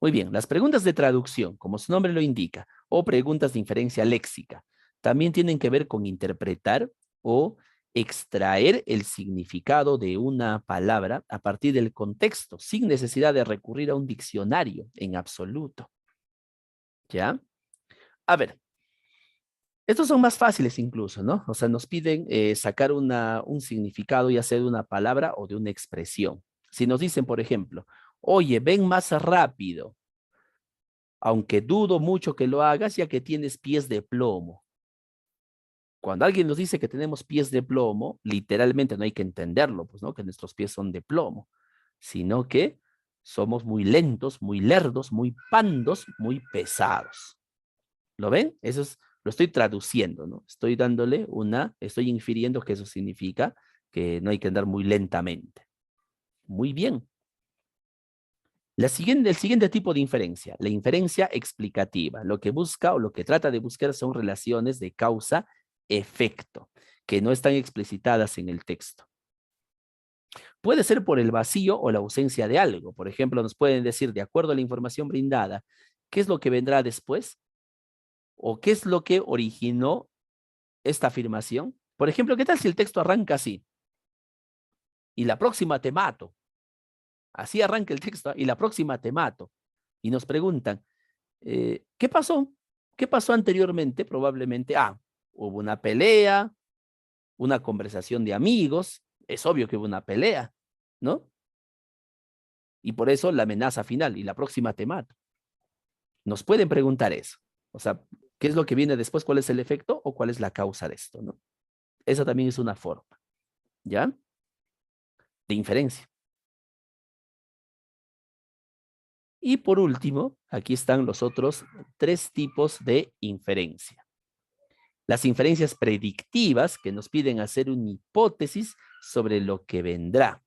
Muy bien, las preguntas de traducción, como su nombre lo indica, o preguntas de inferencia léxica, también tienen que ver con interpretar o extraer el significado de una palabra a partir del contexto, sin necesidad de recurrir a un diccionario en absoluto. ¿Ya? A ver, estos son más fáciles incluso, ¿no? O sea, nos piden sacar un significado ya sea de una palabra o de una expresión. Si nos dicen, por ejemplo, oye, ven más rápido, aunque dudo mucho que lo hagas ya que tienes pies de plomo. Cuando alguien nos dice que tenemos pies de plomo, literalmente no hay que entenderlo, pues, ¿no? Que nuestros pies son de plomo, sino que somos muy lentos, muy lerdos, muy pandos, muy pesados. ¿Lo ven? Lo estoy traduciendo, ¿no? Estoy infiriendo que eso significa que no hay que andar muy lentamente. Muy bien. El siguiente tipo de inferencia, la inferencia explicativa. Lo que busca o lo que trata de buscar son relaciones de causa-efecto, que no están explicitadas en el texto. Puede ser por el vacío o la ausencia de algo. Por ejemplo, nos pueden decir, de acuerdo a la información brindada, ¿qué es lo que vendrá después? ¿O qué es lo que originó esta afirmación? Por ejemplo, ¿qué tal si el texto arranca así? Y la próxima te mato. Así arranca el texto, y la próxima te mato. Y nos preguntan, ¿qué pasó? ¿Qué pasó anteriormente? Probablemente, hubo una pelea, una conversación de amigos, es obvio que hubo una pelea, ¿no? Y por eso la amenaza final, y la próxima te mato. Nos pueden preguntar eso. O sea, ¿qué es lo que viene después? ¿Cuál es el efecto o cuál es la causa de esto, ¿no? Esa también es una forma, ¿ya? De inferencia. Y por último, aquí están los otros 3 tipos de inferencia. Las inferencias predictivas, que nos piden hacer una hipótesis sobre lo que vendrá.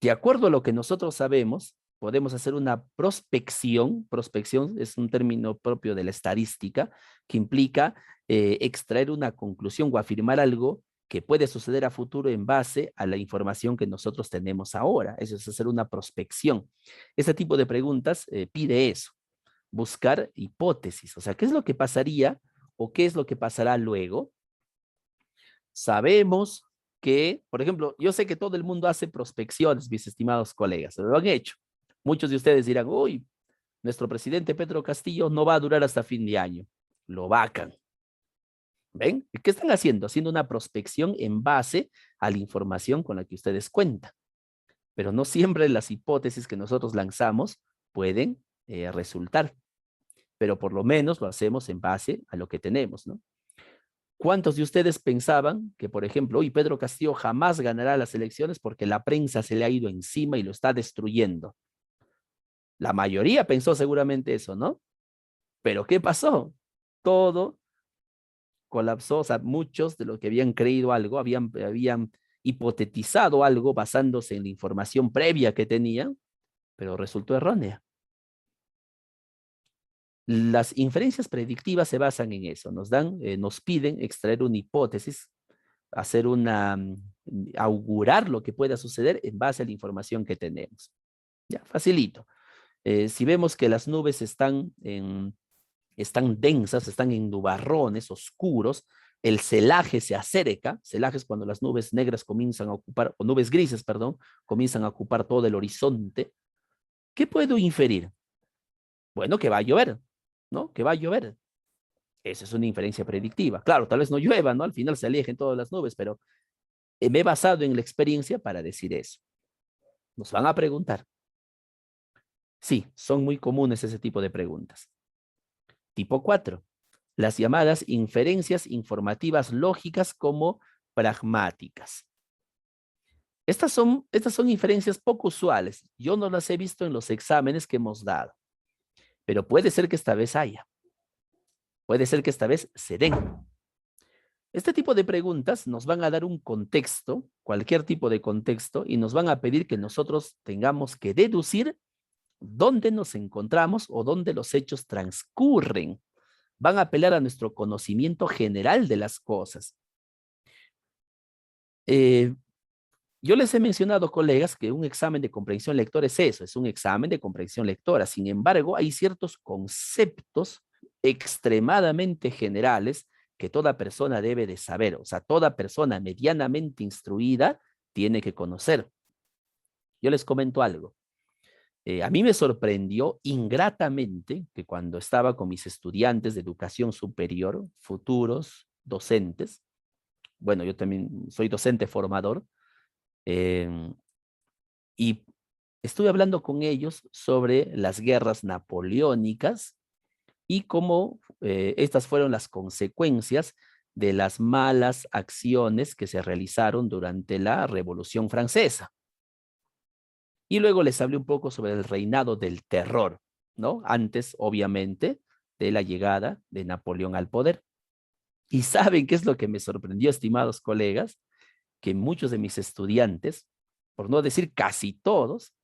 De acuerdo a lo que nosotros sabemos, podemos hacer una prospección. Prospección es un término propio de la estadística que implica extraer una conclusión o afirmar algo que puede suceder a futuro en base a la información que nosotros tenemos ahora. Eso es hacer una prospección. Este tipo de preguntas pide eso, buscar hipótesis. O sea, ¿qué es lo que pasaría o qué es lo que pasará luego? Sabemos que, por ejemplo, yo sé que todo el mundo hace prospecciones, mis estimados colegas, lo han hecho. Muchos de ustedes dirán, uy, nuestro presidente Pedro Castillo no va a durar hasta fin de año. Lo vacan. ¿Ven? ¿Qué están haciendo? Haciendo una prospección en base a la información con la que ustedes cuentan. Pero no siempre las hipótesis que nosotros lanzamos pueden resultar. Pero por lo menos lo hacemos en base a lo que tenemos, ¿no? ¿Cuántos de ustedes pensaban que, por ejemplo, hoy Pedro Castillo jamás ganará las elecciones porque la prensa se le ha ido encima y lo está destruyendo? La mayoría pensó seguramente eso, ¿no? Pero ¿qué pasó? Todo colapsó, o sea, muchos de los que habían creído algo habían hipotetizado algo basándose en la información previa que tenía, pero resultó errónea. Las inferencias predictivas se basan en eso, nos piden extraer una hipótesis, hacer augurar lo que pueda suceder en base a la información que tenemos. Ya, facilito. Si vemos que las nubes están densas, están en nubarrones oscuros, el celaje se acerca, celaje es cuando las nubes negras comienzan a ocupar, o nubes grises, perdón, comienzan a ocupar todo el horizonte. ¿Qué puedo inferir? Bueno, que va a llover, ¿no? Que va a llover. Esa es una inferencia predictiva. Claro, tal vez no llueva, ¿no? Al final se alejen todas las nubes, pero me he basado en la experiencia para decir eso. Nos van a preguntar. Sí, son muy comunes ese tipo de preguntas. Tipo 4. Las llamadas inferencias informativas lógicas como pragmáticas. Estas son inferencias poco usuales. Yo no las he visto en los exámenes que hemos dado, pero puede ser que esta vez haya. Puede ser que esta vez se den. Este tipo de preguntas nos van a dar un contexto, cualquier tipo de contexto, y nos van a pedir que nosotros tengamos que deducir dónde nos encontramos o dónde los hechos transcurren. Van a apelar a nuestro conocimiento general de las cosas. Yo les he mencionado, colegas, que un examen de comprensión lectora es eso, es un examen de comprensión lectora. Sin embargo, hay ciertos conceptos extremadamente generales que toda persona debe de saber. O sea, toda persona medianamente instruida tiene que conocer. Yo les comento algo. A mí me sorprendió ingratamente que cuando estaba con mis estudiantes de educación superior, futuros docentes, bueno, yo también soy docente formador, y estuve hablando con ellos sobre las guerras napoleónicas y cómo estas fueron las consecuencias de las malas acciones que se realizaron durante la Revolución Francesa. Y luego les hablé un poco sobre el reinado del terror, ¿no? Antes, obviamente, de la llegada de Napoleón al poder. ¿Y saben qué es lo que me sorprendió, estimados colegas? Que muchos de mis estudiantes, por no decir casi todos,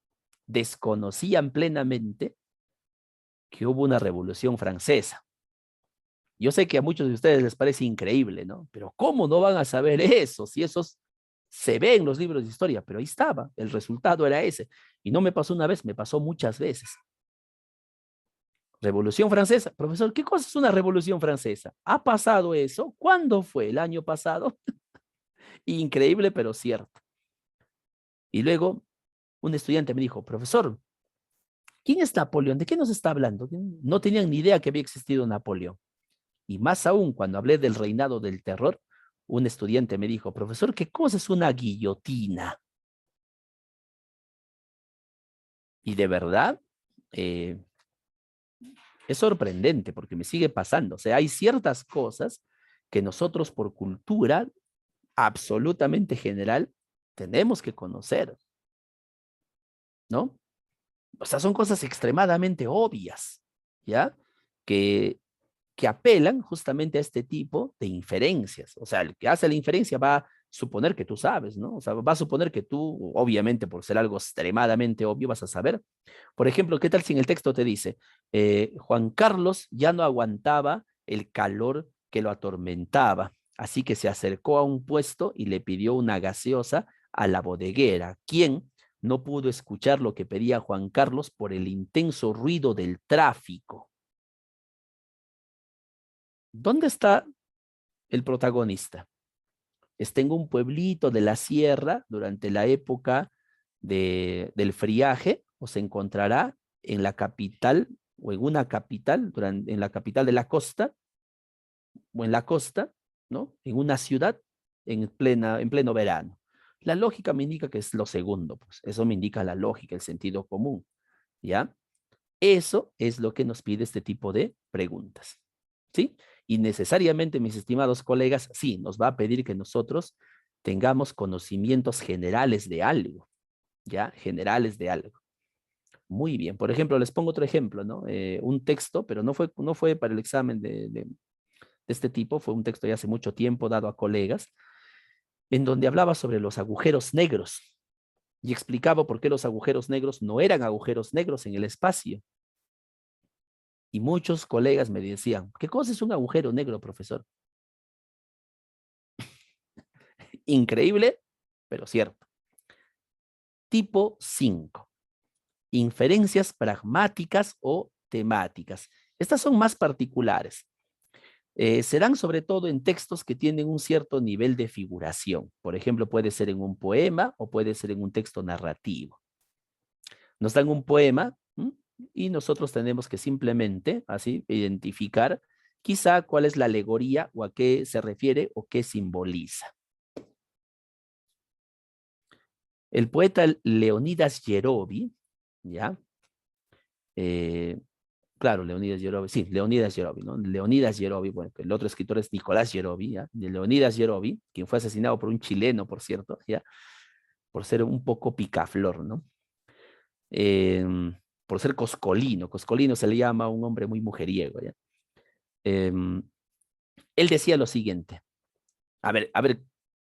desconocían plenamente que hubo una revolución francesa. Yo sé que a muchos de ustedes les parece increíble, ¿no? Pero ¿cómo no van a saber eso? Si esos se ve en los libros de historia, pero ahí estaba, el resultado era ese. Y no me pasó una vez, me pasó muchas veces. Revolución Francesa. Profesor, ¿qué cosa es una revolución francesa? ¿Ha pasado eso? ¿Cuándo fue? ¿El año pasado? Increíble, pero cierto. Y luego un estudiante me dijo, profesor, ¿quién es Napoleón? ¿De qué nos está hablando? No tenían ni idea que había existido Napoleón. Y más aún, cuando hablé del reinado del terror, un estudiante me dijo, profesor, ¿qué cosa es una guillotina? Y de verdad, es sorprendente porque me sigue pasando. O sea, hay ciertas cosas que nosotros por cultura absolutamente general tenemos que conocer, ¿no? O sea, son cosas extremadamente obvias, ¿ya? Que apelan justamente a este tipo de inferencias. O sea, el que hace la inferencia va a suponer que tú sabes, ¿no? O sea, va a suponer que tú, obviamente, por ser algo extremadamente obvio, vas a saber. Por ejemplo, ¿qué tal si en el texto te dice, Juan Carlos ya no aguantaba el calor que lo atormentaba, así que se acercó a un puesto y le pidió una gaseosa a la bodeguera, quien no pudo escuchar lo que pedía Juan Carlos por el intenso ruido del tráfico? ¿Dónde está el protagonista? Está en un pueblito de la sierra durante la época del friaje, o se encontrará en la capital o en una capital, en la capital de la costa o en la costa, ¿no? En una ciudad en pleno verano. La lógica me indica que es lo segundo, pues eso me indica la lógica, el sentido común, ¿ya? Eso es lo que nos pide este tipo de preguntas, ¿sí? Y necesariamente, mis estimados colegas, sí, nos va a pedir que nosotros tengamos conocimientos generales de algo, ¿ya? Generales de algo. Muy bien. Por ejemplo, les pongo otro ejemplo, ¿no? Un texto, pero no fue para el examen de este tipo, fue un texto ya hace mucho tiempo dado a colegas. en donde hablaba sobre los agujeros negros y explicaba por qué los agujeros negros no eran agujeros negros en el espacio. Y muchos colegas me decían, ¿qué cosa es un agujero negro, profesor? Increíble, pero cierto. Tipo 5. Inferencias pragmáticas o temáticas. Estas son más particulares. Se dan sobre todo en textos que tienen un cierto nivel de figuración. Por ejemplo, puede ser en un poema o puede ser en un texto narrativo. Nos dan un poema y nosotros tenemos que simplemente así identificar quizá cuál es la alegoría o a qué se refiere o qué simboliza. El poeta Leonidas Yerovi, ¿ya? Claro, Leonidas Yerovi, sí, Leonidas Yerovi, ¿no? Leonidas Yerovi, bueno, el otro escritor es Nicolás Yerovi, ¿ya? De Leonidas Yerovi, quien fue asesinado por un chileno, por cierto, ¿ya? Por ser un poco picaflor, ¿no? Por ser coscolino. Coscolino se le llama a un hombre muy mujeriego, ¿ya? Él decía lo siguiente. A ver,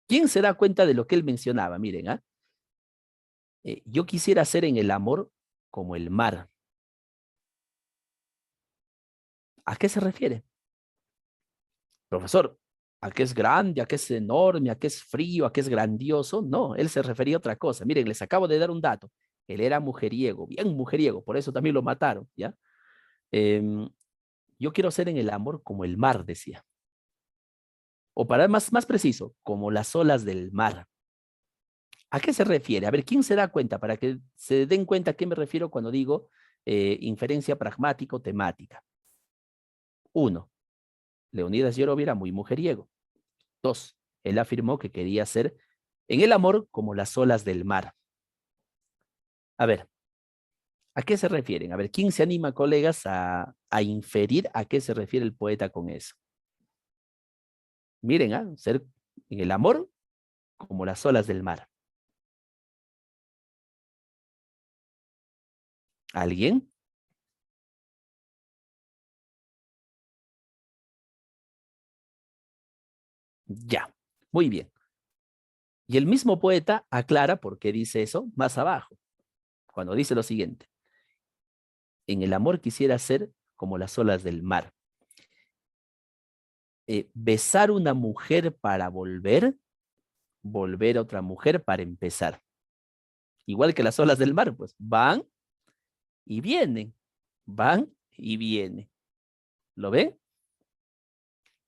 ¿quién se da cuenta de lo que él mencionaba? Miren, ¿ah? Yo quisiera ser en el amor como el mar. ¿A qué se refiere? Profesor, ¿a qué es grande, a qué es enorme, a qué es frío, a qué es grandioso? No, él se refería a otra cosa. Miren, les acabo de dar un dato. Él era mujeriego, bien mujeriego, por eso también lo mataron, ¿ya? Yo quiero ser en el amor como el mar, decía. O para más preciso, como las olas del mar. ¿A qué se refiere? A ver, ¿quién se da cuenta? Para que se den cuenta a qué me refiero cuando digo inferencia pragmático-temática. 1. Leonidas Yerovi era muy mujeriego. 2. Él afirmó que quería ser en el amor como las olas del mar. A ver, ¿a qué se refieren? A ver, ¿quién se anima, colegas, a inferir a qué se refiere el poeta con eso? Miren, ser en el amor como las olas del mar. ¿Alguien? Ya, muy bien. Y el mismo poeta aclara por qué dice eso más abajo, cuando dice lo siguiente. En el amor quisiera ser como las olas del mar. Besar una mujer para volver a otra mujer para empezar. Igual que las olas del mar, pues van y vienen, van y vienen. ¿Lo ven?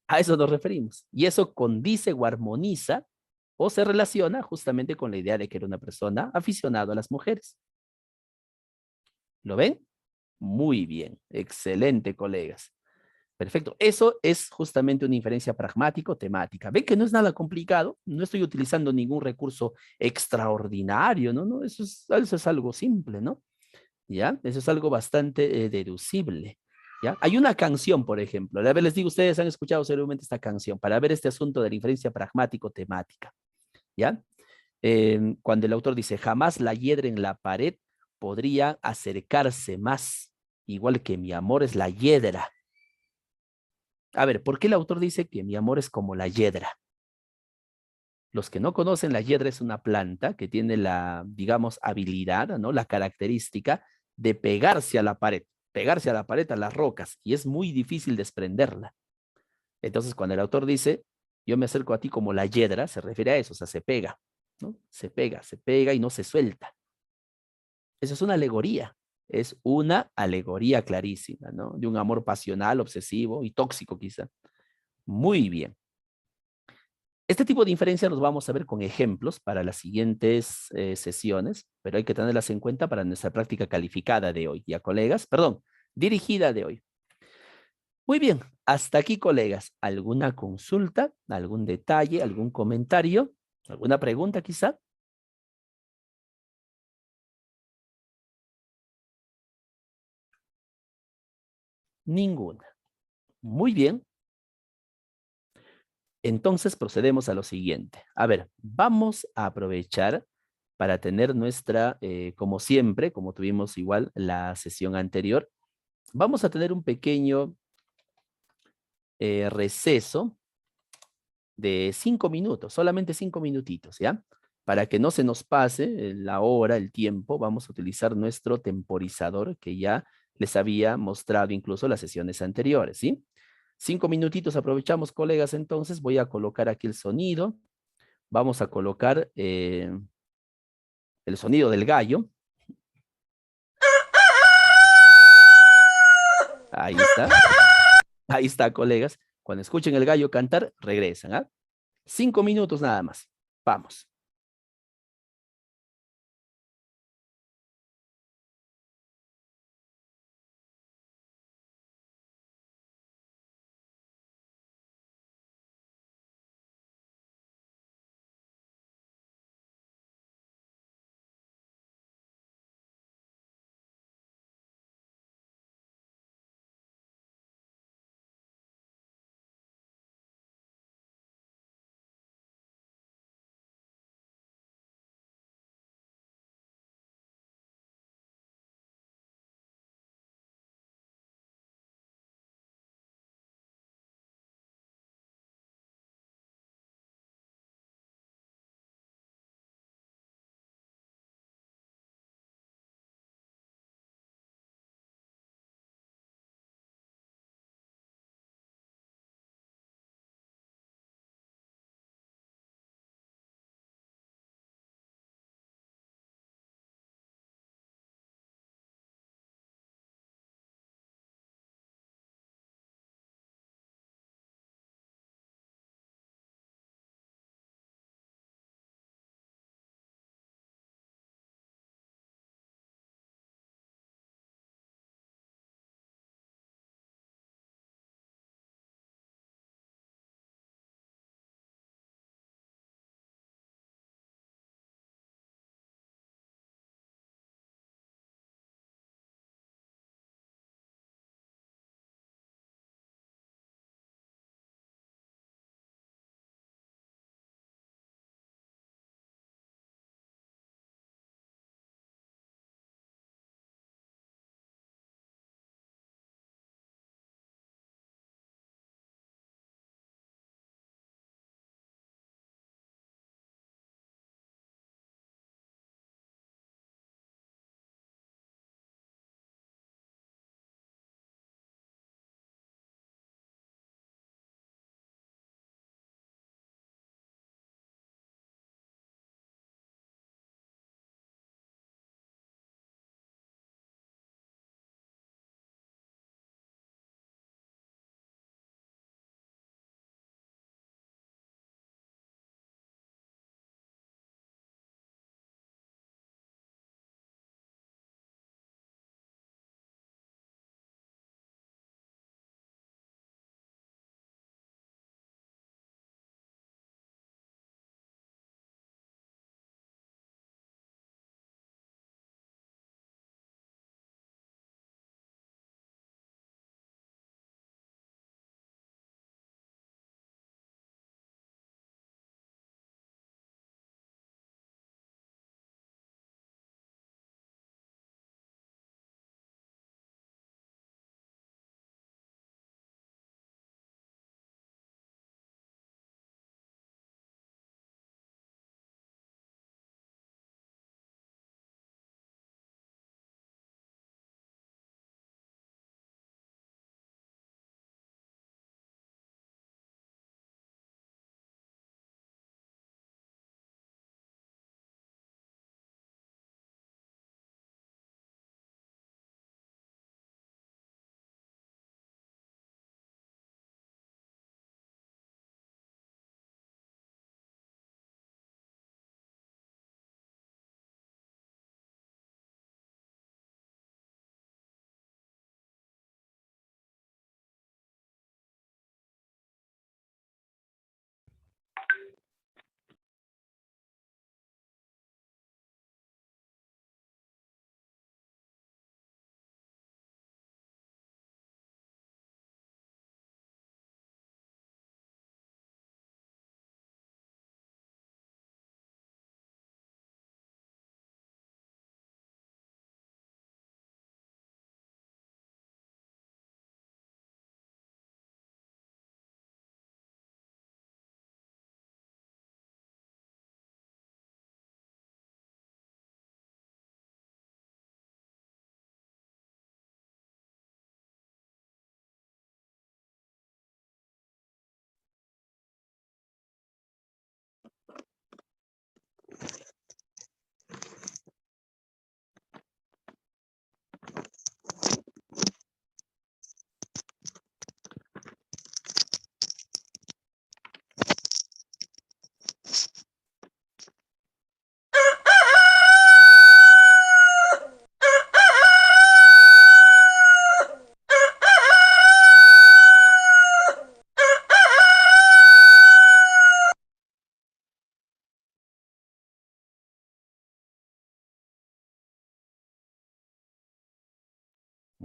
A eso nos referimos. Y eso condice o armoniza o se relaciona justamente con la idea de que era una persona aficionada a las mujeres. ¿Lo ven? Muy bien, excelente, colegas. Perfecto. Eso es justamente una inferencia pragmático-temática. ¿Ven que no es nada complicado? No estoy utilizando ningún recurso extraordinario, ¿no? No, eso es algo simple, ¿no? ¿Ya? Eso es algo bastante deducible. ¿Ya? Hay una canción, por ejemplo. A ver, les digo, ustedes han escuchado seguramente esta canción para ver este asunto de la inferencia pragmático-temática. ¿Ya? Cuando el autor dice, jamás la hiedra en la pared podría acercarse más, igual que mi amor es la hiedra. A ver, ¿por qué el autor dice que mi amor es como la hiedra? Los que no conocen, la hiedra es una planta que tiene la, digamos, habilidad, ¿no? La característica de pegarse a la pared, a las rocas, y es muy difícil desprenderla. Entonces, cuando el autor dice, yo me acerco a ti como la hiedra, se refiere a eso, o sea, se pega, ¿no? Se pega y no se suelta. Eso es una alegoría clarísima, ¿no? De un amor pasional, obsesivo y tóxico quizá. Muy bien. Este tipo de inferencia los vamos a ver con ejemplos para las siguientes sesiones, pero hay que tenerlas en cuenta para nuestra práctica calificada de hoy. Ya, colegas, perdón, dirigida de hoy. Muy bien, hasta aquí, colegas. ¿Alguna consulta, algún detalle, algún comentario, alguna pregunta quizá? Ninguna. Muy bien. Entonces procedemos a lo siguiente. A ver, vamos a aprovechar para tener nuestra, como siempre, como tuvimos igual la sesión anterior, vamos a tener un pequeño receso de 5 minutos, solamente 5 minutitos, ¿ya? Para que no se nos pase la hora, el tiempo, vamos a utilizar nuestro temporizador que ya les había mostrado incluso las sesiones anteriores, ¿sí? 5 minutitos aprovechamos, colegas, entonces voy a colocar aquí el sonido. Vamos a colocar el sonido del gallo. Ahí está. Ahí está, colegas. Cuando escuchen el gallo cantar, regresan, ¿ah? 5 minutos nada más. Vamos.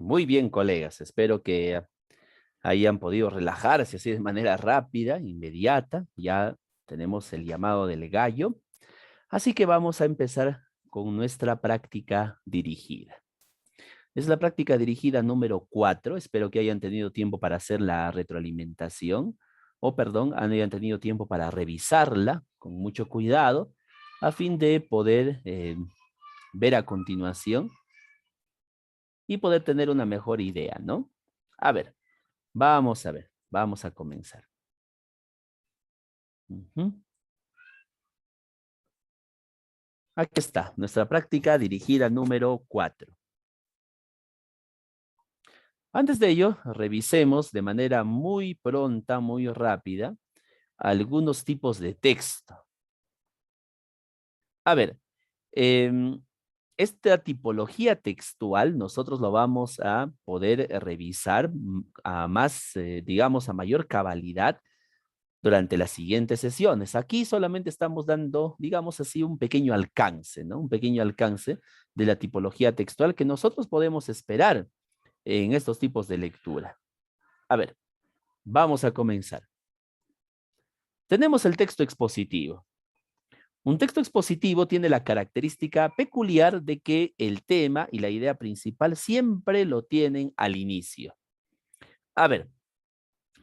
Muy bien, colegas. Espero que hayan podido relajarse así de manera rápida, inmediata. Ya tenemos el llamado del gallo. Así que vamos a empezar con nuestra práctica dirigida. Es la práctica dirigida número 4. Espero que hayan tenido tiempo para hacer la retroalimentación, o perdón, hayan tenido tiempo para revisarla con mucho cuidado, a fin de poder ver a continuación y poder tener una mejor idea, ¿no? A ver, vamos a comenzar. Aquí está, nuestra práctica dirigida número 4. Antes de ello, revisemos de manera muy pronta, muy rápida, algunos tipos de texto. A ver, esta tipología textual nosotros lo vamos a poder revisar a más, digamos, a mayor cabalidad durante las siguientes sesiones. Aquí solamente estamos dando, digamos así, un pequeño alcance, ¿no? Un pequeño alcance de la tipología textual que nosotros podemos esperar en estos tipos de lectura. A ver, vamos a comenzar. Tenemos el texto expositivo. Un texto expositivo tiene la característica peculiar de que el tema y la idea principal siempre lo tienen al inicio. A ver,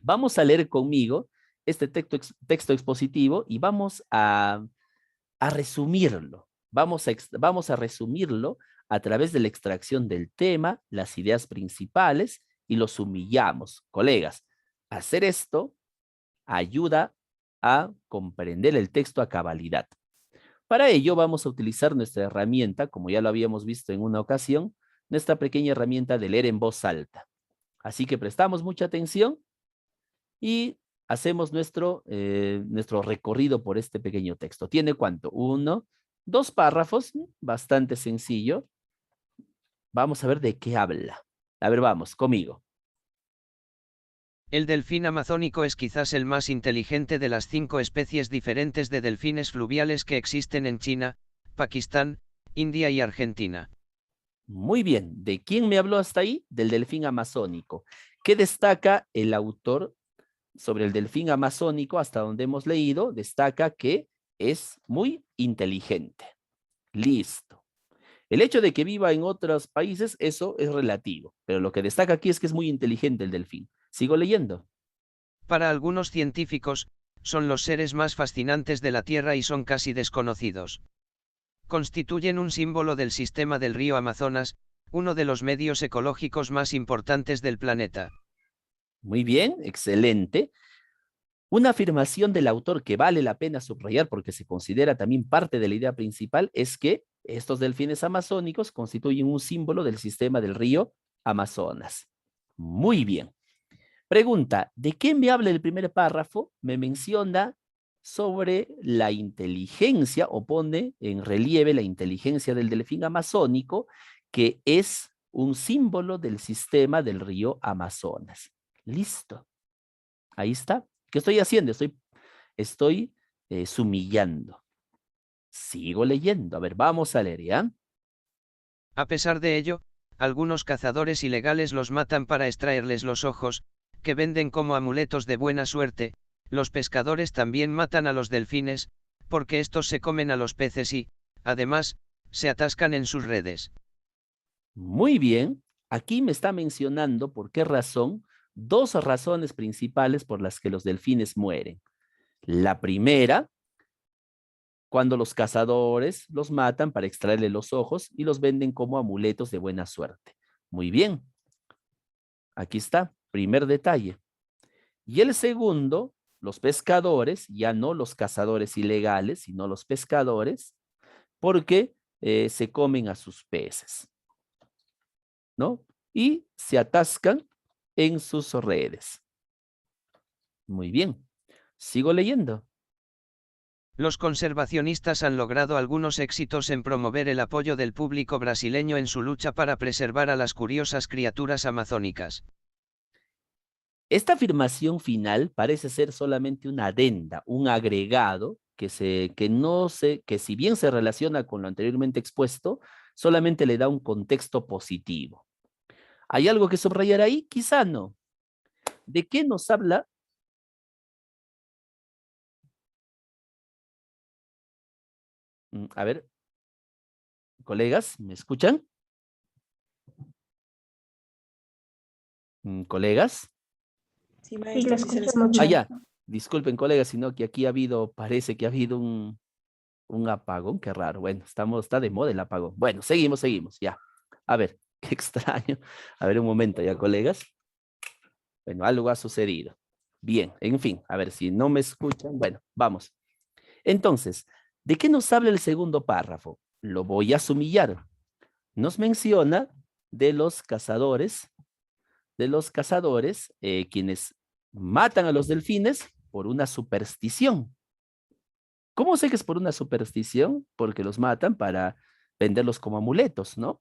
vamos a leer conmigo este texto expositivo y vamos a resumirlo. Vamos a resumirlo a través de la extracción del tema, las ideas principales y los humillamos. Colegas, hacer esto ayuda a comprender el texto a cabalidad. Para ello vamos a utilizar nuestra herramienta, como ya lo habíamos visto en una ocasión, nuestra pequeña herramienta de leer en voz alta. Así que prestamos mucha atención y hacemos nuestro recorrido por este pequeño texto. ¿Tiene cuánto? 1, 2 párrafos, bastante sencillo. Vamos a ver de qué habla. A ver, vamos, conmigo. El delfín amazónico es quizás el más inteligente de las 5 especies diferentes de delfines fluviales que existen en China, Pakistán, India y Argentina. Muy bien. ¿De quién me habló hasta ahí? Del delfín amazónico. ¿Qué destaca el autor sobre el delfín amazónico? Hasta donde hemos leído, destaca que es muy inteligente. Listo. El hecho de que viva en otros países, eso es relativo, pero lo que destaca aquí es que es muy inteligente el delfín. Sigo leyendo. Para algunos científicos, son los seres más fascinantes de la Tierra y son casi desconocidos. Constituyen un símbolo del sistema del río Amazonas, uno de los medios ecológicos más importantes del planeta. Muy bien, excelente. Una afirmación del autor que vale la pena subrayar porque se considera también parte de la idea principal es que estos delfines amazónicos constituyen un símbolo del sistema del río Amazonas. Muy bien. Pregunta, ¿de qué me habla el primer párrafo? Me menciona sobre la inteligencia o pone en relieve la inteligencia del delfín amazónico, que es un símbolo del sistema del río Amazonas. Listo. Ahí está. ¿Qué estoy haciendo? Estoy sumillando. Sigo leyendo. A ver, vamos a leer, ¿ya? A pesar de ello, algunos cazadores ilegales los matan para extraerles los ojos, que venden como amuletos de buena suerte. Los pescadores también matan a los delfines, porque estos se comen a los peces y, además, se atascan en sus redes. Muy bien. Aquí me está mencionando por qué razón, 2 razones principales por las que los delfines mueren. La primera, cuando los cazadores los matan para extraerle los ojos y los venden como amuletos de buena suerte. Muy bien. Aquí está, primer detalle. Y el segundo, los pescadores, ya no los cazadores ilegales, sino los pescadores, porque se comen a sus peces, ¿no? Y se atascan en sus redes. Muy bien. Sigo leyendo. Los conservacionistas han logrado algunos éxitos en promover el apoyo del público brasileño en su lucha para preservar a las curiosas criaturas amazónicas. Esta afirmación final parece ser solamente una adenda, un agregado que si bien se relaciona con lo anteriormente expuesto, solamente le da un contexto positivo. ¿Hay algo que subrayar ahí? Quizá no. ¿De qué nos habla? A ver, colegas, ¿me escuchan? ¿Colegas? Sí, maestro, sí se le escucha. Ah, ya. Disculpen, colegas, sino que aquí parece que ha habido un apagón, qué raro. Bueno, está de moda el apagón. Bueno, seguimos, ya. A ver, qué extraño. A ver, un momento ya, colegas. Bueno, algo ha sucedido. Bien, en fin, a ver si no me escuchan. Bueno, vamos. Entonces, ¿de qué nos habla el segundo párrafo? Lo voy a sumillar. Nos menciona de los cazadores, quienes matan a los delfines por una superstición. ¿Cómo sé que es por una superstición? Porque los matan para venderlos como amuletos, ¿no?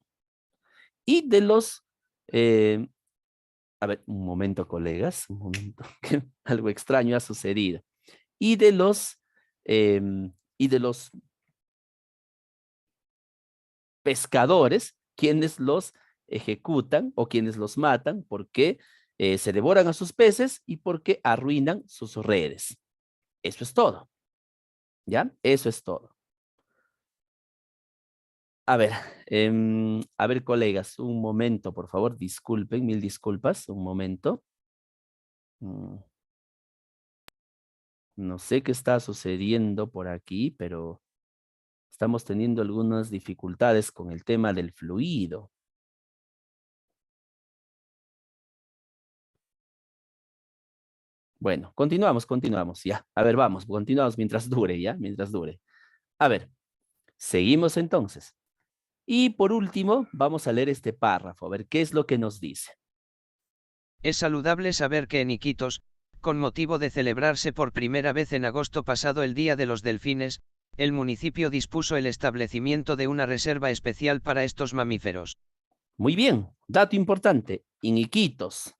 Y de los... a ver, un momento, colegas, un momento, que algo extraño ha sucedido. Y de los pescadores, quienes los ejecutan o quienes los matan porque se devoran a sus peces y porque arruinan sus redes. Eso es todo. ¿Ya? Eso es todo. A ver, colegas, un momento, por favor, disculpen, mil disculpas, un momento. No sé qué está sucediendo por aquí, pero estamos teniendo algunas dificultades con el tema del fluido. Bueno, continuamos, ya. A ver, vamos, continuamos mientras dure, ¿ya? Mientras dure. A ver, seguimos entonces. Y por último, vamos a leer este párrafo, a ver qué es lo que nos dice. Es saludable saber que en Iquitos, con motivo de celebrarse por primera vez en agosto pasado el Día de los Delfines, el municipio dispuso el establecimiento de una reserva especial para estos mamíferos. Muy bien, dato importante. En Iquitos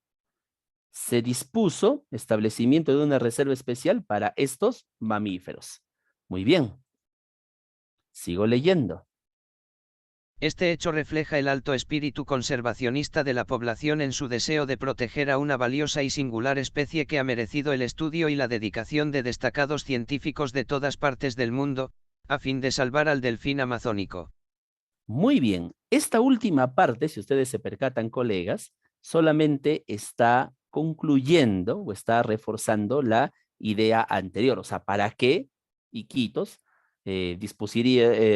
se dispuso establecimiento de una reserva especial para estos mamíferos. Muy bien. Sigo leyendo. Este hecho refleja el alto espíritu conservacionista de la población en su deseo de proteger a una valiosa y singular especie que ha merecido el estudio y la dedicación de destacados científicos de todas partes del mundo, a fin de salvar al delfín amazónico. Muy bien. Esta última parte, si ustedes se percatan, colegas, solamente está concluyendo o está reforzando la idea anterior. O sea, ¿para qué Iquitos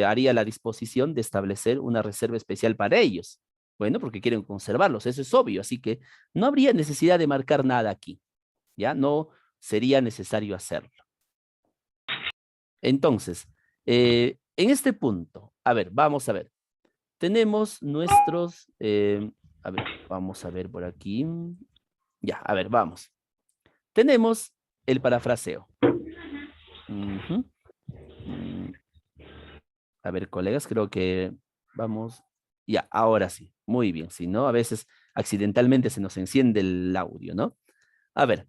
haría la disposición de establecer una reserva especial para ellos? Bueno, porque quieren conservarlos, eso es obvio. Así que no habría necesidad de marcar nada aquí. ¿Ya? No sería necesario hacerlo. Entonces, en este punto, a ver, vamos a ver. Tenemos nuestros, a ver, vamos a ver por aquí. Ya, a ver, vamos. Tenemos el parafraseo. A ver, colegas, creo que vamos. Ya, ahora sí. Muy bien. Si no, a veces accidentalmente se nos enciende el audio, ¿no? A ver.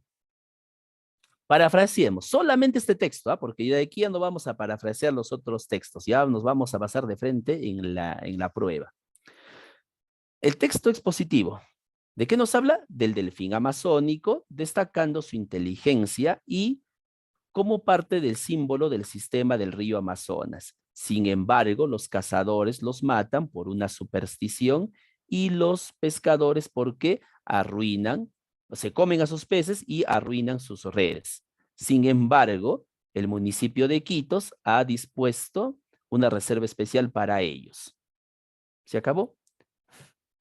Parafraseemos solamente este texto, porque de aquí ya no vamos a parafrasear los otros textos. Ya nos vamos a basar de frente en la prueba. El texto expositivo. ¿De qué nos habla? Del delfín amazónico, destacando su inteligencia y como parte del símbolo del sistema del río Amazonas. Sin embargo, los cazadores los matan por una superstición y los pescadores porque se comen a sus peces y arruinan sus redes. Sin embargo, el municipio de Iquitos ha dispuesto una reserva especial para ellos. ¿Se acabó?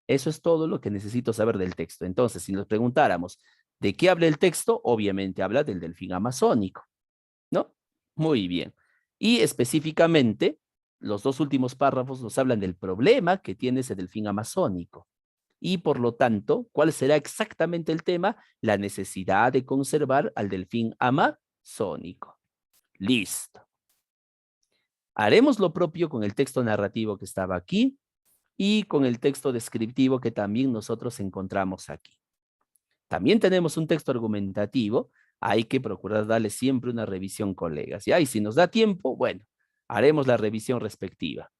Eso es todo lo que necesito saber del texto. Entonces, si nos preguntáramos, ¿de qué habla el texto? Obviamente habla del delfín amazónico, ¿no? Muy bien. Y específicamente, los dos últimos párrafos nos hablan del problema que tiene ese delfín amazónico. Y por lo tanto, ¿cuál será exactamente el tema? La necesidad de conservar al delfín amazónico. Listo. Haremos lo propio con el texto narrativo que estaba aquí y con el texto descriptivo que también nosotros encontramos aquí. También tenemos un texto argumentativo, hay que procurar darle siempre una revisión, colegas, ¿ya? Y si nos da tiempo, bueno, haremos la revisión respectiva.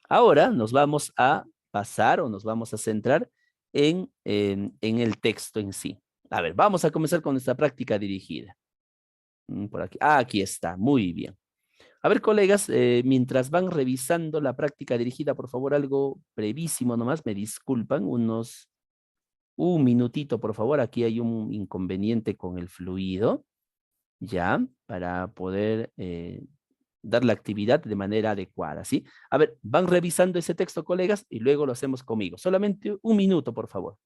Ahora nos vamos a pasar o nos vamos a centrar en el texto en sí. A ver, vamos a comenzar con nuestra práctica dirigida. Por aquí. Ah, aquí está, muy bien. A ver, colegas, mientras van revisando la práctica dirigida, por favor, algo brevísimo nomás, me disculpan, un minutito, por favor. Aquí hay un inconveniente con el fluido, ya, para poder dar la actividad de manera adecuada, ¿sí? A ver, van revisando ese texto, colegas, y luego lo hacemos conmigo. Solamente un minuto, por favor.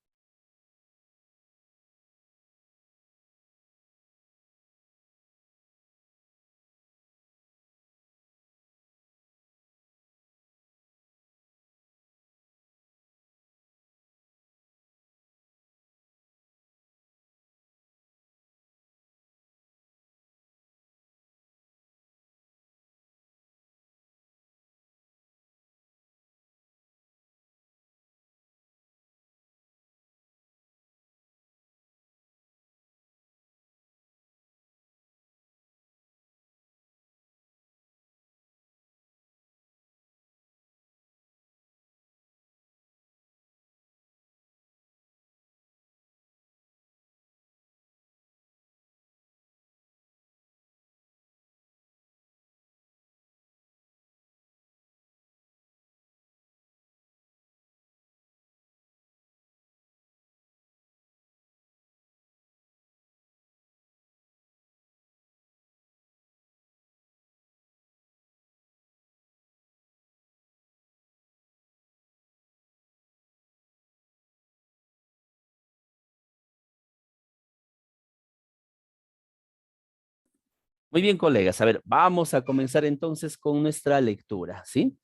Muy bien, colegas. A ver, vamos a comenzar entonces con nuestra lectura, ¿sí?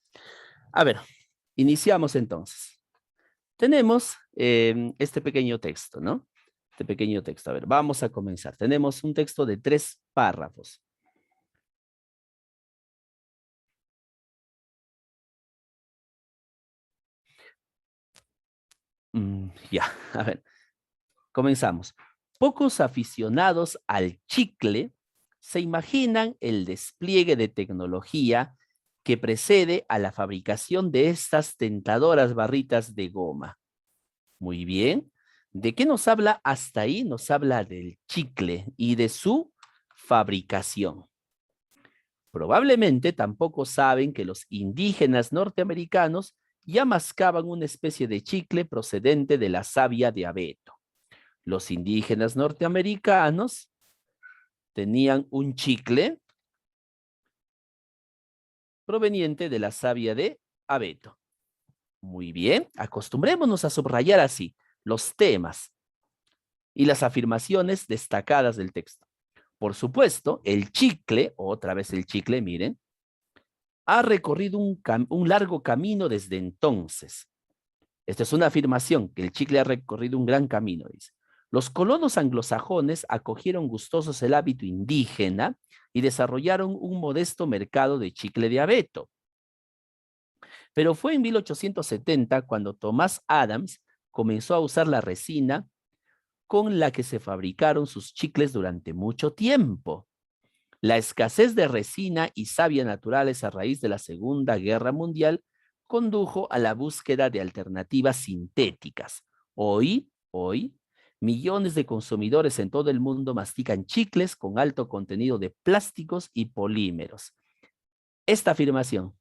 A ver, iniciamos entonces. Tenemos este pequeño texto, ¿no? Este pequeño texto. A ver, vamos a comenzar. Tenemos un texto de 3 párrafos. Ya, a ver, comenzamos. Pocos aficionados al chicle se imaginan el despliegue de tecnología que precede a la fabricación de estas tentadoras barritas de goma. Muy bien. ¿De qué nos habla hasta ahí? Nos habla del chicle y de su fabricación. Probablemente tampoco saben que los indígenas norteamericanos ya mascaban una especie de chicle procedente de la savia de abeto. Los indígenas norteamericanos tenían un chicle proveniente de la savia de abeto. Muy bien, acostumbrémonos a subrayar así los temas y las afirmaciones destacadas del texto. Por supuesto, el chicle, otra vez el chicle, miren, ha recorrido un largo camino desde entonces. Esta es una afirmación, que el chicle ha recorrido un gran camino, dice. Los colonos anglosajones acogieron gustosos el hábito indígena y desarrollaron un modesto mercado de chicle de abeto. Pero fue en 1870 cuando Thomas Adams comenzó a usar la resina con la que se fabricaron sus chicles durante mucho tiempo. La escasez de resina y savia naturales a raíz de la Segunda Guerra Mundial condujo a la búsqueda de alternativas sintéticas. Hoy, millones de consumidores en todo el mundo mastican chicles con alto contenido de plásticos y polímeros. Esta afirmación.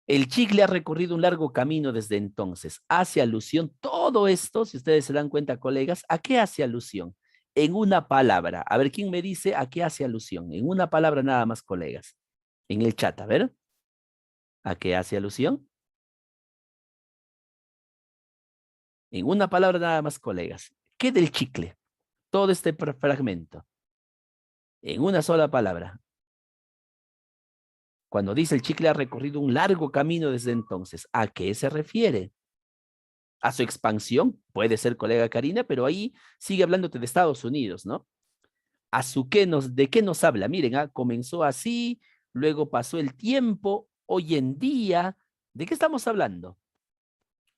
El chicle ha recorrido un largo camino desde entonces. Hace alusión, todo esto, si ustedes se dan cuenta, colegas, ¿a qué hace alusión? En una palabra. A ver, ¿quién me dice a qué hace alusión? En una palabra nada más, colegas. En el chat, a ver. ¿A qué hace alusión? En una palabra nada más, colegas. ¿Qué del chicle? Todo este fragmento. En una sola palabra. Cuando dice el chicle ha recorrido un largo camino desde entonces, ¿a qué se refiere? A su expansión, puede ser, colega Karina, pero ahí sigue hablándote de Estados Unidos, ¿no? ¿De qué nos habla? Miren, comenzó así, luego pasó el tiempo, hoy en día, ¿de qué estamos hablando?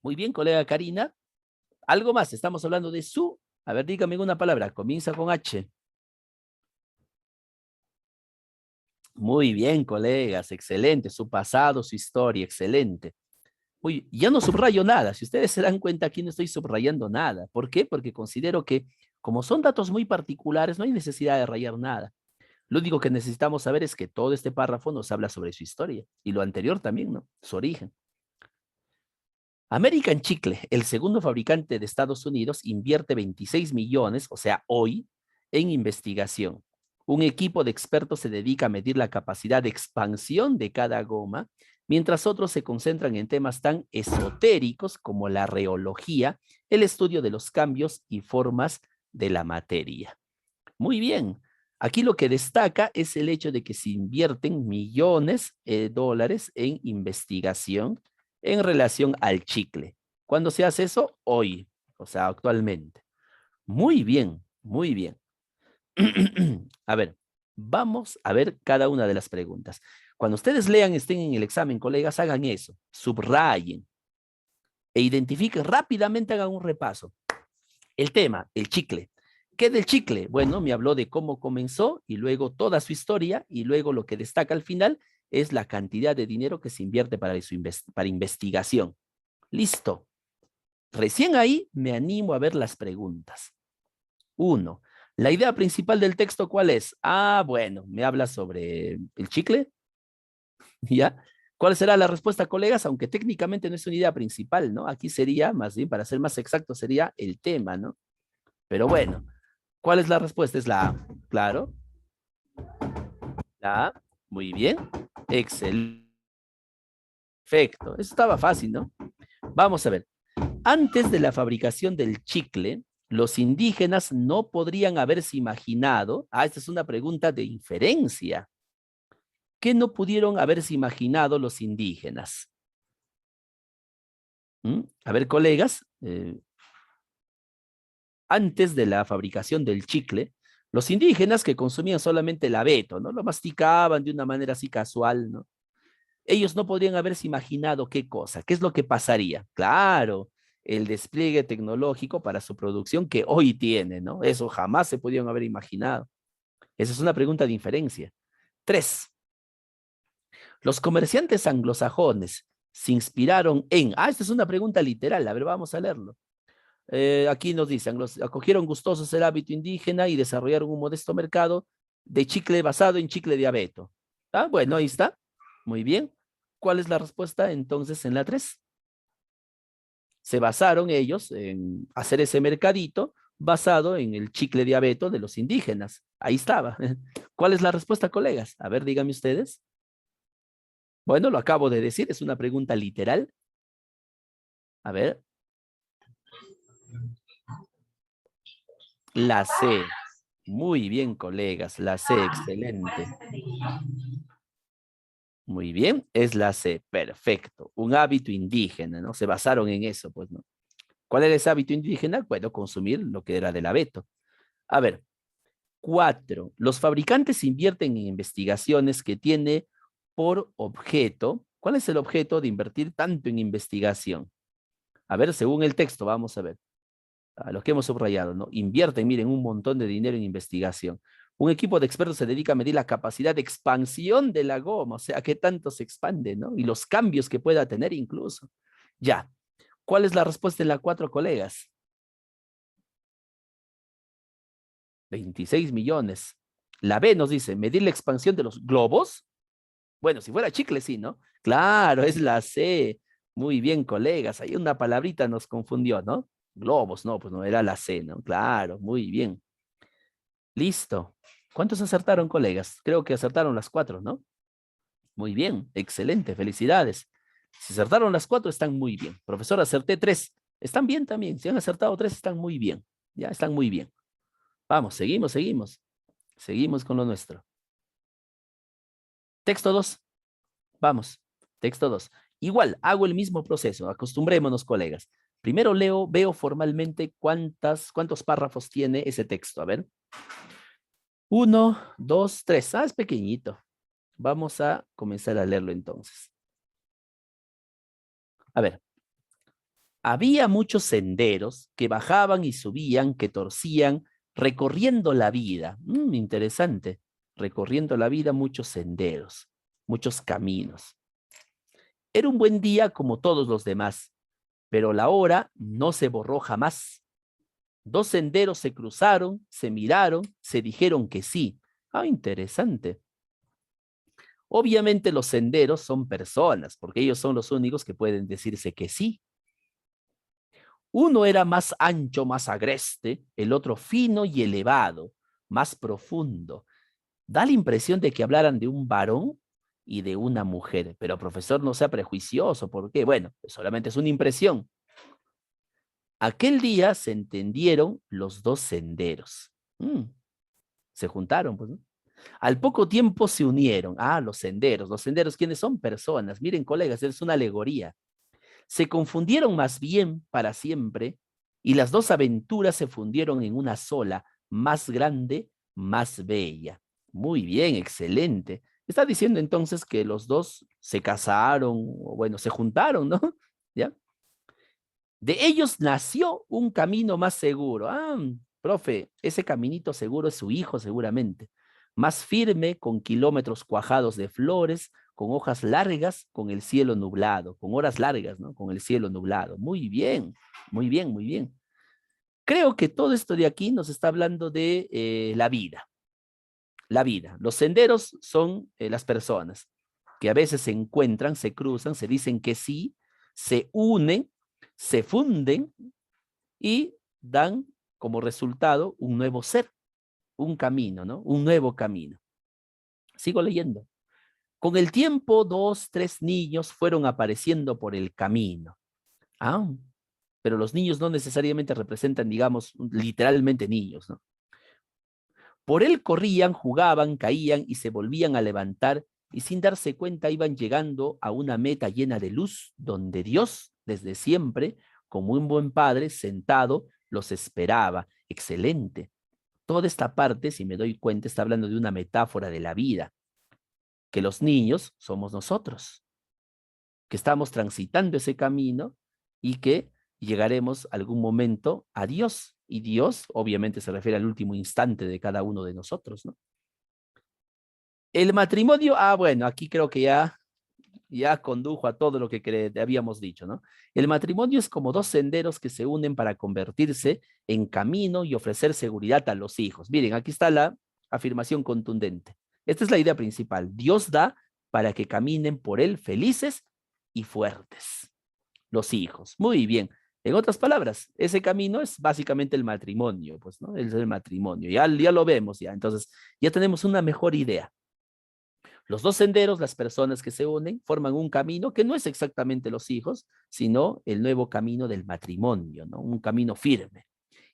Muy bien, colega Karina. Algo más, estamos hablando de su, a ver, dígame una palabra, comienza con H. Muy bien, colegas, excelente, su pasado, su historia, excelente. Uy, ya no subrayo nada. Si ustedes se dan cuenta, aquí no estoy subrayando nada. ¿Por qué? Porque considero que como son datos muy particulares, no hay necesidad de rayar nada. Lo único que necesitamos saber es que todo este párrafo nos habla sobre su historia y lo anterior también, ¿no? Su origen. American Chicle, el segundo fabricante de Estados Unidos, invierte 26 millones, o sea, hoy, en investigación. Un equipo de expertos se dedica a medir la capacidad de expansión de cada goma, mientras otros se concentran en temas tan esotéricos como la reología, el estudio de los cambios y formas de la materia. Muy bien. Aquí lo que destaca es el hecho de que se invierten millones de dólares en investigación en relación al chicle. ¿Cuándo se hace eso? Hoy, o sea, actualmente. Muy bien, muy bien. A ver, vamos a ver cada una de las preguntas. Cuando ustedes lean, estén en el examen, colegas, hagan eso, subrayen e identifiquen rápidamente, hagan un repaso. El tema, el chicle. ¿Qué del chicle? Bueno, me habló de cómo comenzó y luego toda su historia y luego lo que destaca al final es la cantidad de dinero que se invierte para investigación. Listo. Recién ahí me animo a ver las preguntas. 1. La idea principal del texto, ¿cuál es? Ah, bueno, me habla sobre el chicle. ¿Ya? ¿Cuál será la respuesta, colegas? Aunque técnicamente no es una idea principal, ¿no? Aquí sería, más bien, para ser más exacto, sería el tema, ¿no? Pero bueno, ¿cuál es la respuesta? Es la A. Claro. La A. Muy bien. Excelente. Perfecto. Eso estaba fácil, ¿no? Vamos a ver. Antes de la fabricación del chicle, los indígenas no podrían haberse imaginado. Ah, esta es una pregunta de inferencia. ¿Qué no pudieron haberse imaginado los indígenas? A ver, colegas, antes de la fabricación del chicle, los indígenas que consumían solamente el abeto, ¿no? Lo masticaban de una manera así casual, ¿no? Ellos no podrían haberse imaginado qué cosa, qué es lo que pasaría. Claro, el despliegue tecnológico para su producción que hoy tiene, ¿no? Eso jamás se pudieron haber imaginado. Esa es una pregunta de inferencia. 3. Los comerciantes anglosajones se inspiraron en... Ah, esta es una pregunta literal, a ver, vamos a leerlo. Aquí nos dicen, los acogieron gustosos el hábito indígena y desarrollaron un modesto mercado de chicle basado en chicle de abeto. Ah, bueno, ahí está. Muy bien. ¿Cuál es la respuesta entonces en la 3? Se basaron ellos en hacer ese mercadito basado en el chicle de abeto de los indígenas. Ahí estaba. ¿Cuál es la respuesta, colegas? A ver, díganme ustedes. Bueno, lo acabo de decir, es una pregunta literal. A ver. La C. Muy bien, colegas. La C, excelente. Muy bien, es la C. Perfecto. Un hábito indígena, ¿no? Se basaron en eso, pues, ¿no? ¿Cuál era ese hábito indígena? Bueno, consumir lo que era del abeto. A ver. 4. Los fabricantes invierten en investigaciones que tiene por objeto. ¿Cuál es el objeto de invertir tanto en investigación? A ver, según el texto, vamos a ver. A los que hemos subrayado, ¿no? Invierten, miren, un montón de dinero en investigación. Un equipo de expertos se dedica a medir la capacidad de expansión de la goma, o sea, qué tanto se expande, ¿no? Y los cambios que pueda tener incluso. Ya. ¿Cuál es la respuesta de la 4, colegas? 26 millones. La B nos dice, medir la expansión de los globos. Bueno, si fuera chicle, sí, ¿no? Claro, es la C. Muy bien, colegas. Ahí una palabrita nos confundió, ¿no? Globos, no, pues no, era la C, ¿no? Claro, muy bien. Listo. ¿Cuántos acertaron, colegas? Creo que acertaron las 4, ¿no? Muy bien, excelente, felicidades. Si acertaron las 4, están muy bien. Profesor, acerté 3. Están bien también. Si han acertado 3, están muy bien. Ya, están muy bien. Vamos, seguimos, seguimos. Seguimos con lo nuestro. Texto 2. Vamos, texto 2. Igual, hago el mismo proceso. Acostumbrémonos, colegas. Primero leo, veo formalmente cuántos párrafos tiene ese texto. A ver. 1, 2, 3. Ah, es pequeñito. Vamos a comenzar a leerlo entonces. A ver. Había muchos senderos que bajaban y subían, que torcían, recorriendo la vida. Interesante. Recorriendo la vida, muchos senderos, muchos caminos. Era un buen día como todos los demás, pero la hora no se borró jamás. Dos senderos se cruzaron, se miraron, se dijeron que sí. Ah, interesante. Obviamente los senderos son personas, porque ellos son los únicos que pueden decirse que sí. Uno era más ancho, más agreste, el otro fino y elevado, más profundo. Da la impresión de que hablaran de un varón y de una mujer, pero profesor, no sea prejuicioso, ¿por qué? Bueno, solamente es una impresión. Aquel día se entendieron los dos senderos. Se juntaron, pues, ¿no? Al poco tiempo se unieron. Ah, los senderos. Los senderos, ¿quiénes son? Personas. Miren, colegas, es una alegoría. Se confundieron más bien para siempre y las dos aventuras se fundieron en una sola, más grande, más bella. Muy bien, excelente. Está diciendo entonces que los dos se casaron, o bueno, se juntaron, ¿no? ¿Ya? De ellos nació un camino más seguro. Ah, profe, ese caminito seguro es su hijo seguramente. Más firme, con kilómetros cuajados de flores, con hojas largas, con el cielo nublado, con horas largas, ¿no? Con el cielo nublado. Muy bien, muy bien, muy bien. Creo que todo esto de aquí nos está hablando de la vida. La vida. Los senderos son las personas que a veces se encuentran, se cruzan, se dicen que sí, se unen, se funden y dan como resultado un nuevo ser, un camino, ¿no? Un nuevo camino. Sigo leyendo. Con el tiempo, 2, 3 niños fueron apareciendo por el camino. Ah, pero los niños no necesariamente representan, digamos, literalmente niños, ¿no? Por él corrían, jugaban, caían y se volvían a levantar y sin darse cuenta iban llegando a una meta llena de luz donde Dios, desde siempre, como un buen padre, sentado, los esperaba. Excelente. Toda esta parte, si me doy cuenta, está hablando de una metáfora de la vida, que los niños somos nosotros, que estamos transitando ese camino y que llegaremos algún momento a Dios. Y Dios, obviamente, se refiere al último instante de cada uno de nosotros, ¿no? El matrimonio, bueno, aquí creo que ya condujo a todo lo que habíamos dicho, ¿no? El matrimonio es como dos senderos que se unen para convertirse en camino y ofrecer seguridad a los hijos. Miren, aquí está la afirmación contundente. Esta es la idea principal. Dios da para que caminen por él felices y fuertes. Los hijos. Muy bien. En otras palabras, ese camino es básicamente el matrimonio, pues, ¿no? Es el matrimonio. Ya lo vemos, ya. Entonces, ya tenemos una mejor idea. Los dos senderos, las personas que se unen, forman un camino que no es exactamente los hijos, sino el nuevo camino del matrimonio, ¿no? Un camino firme.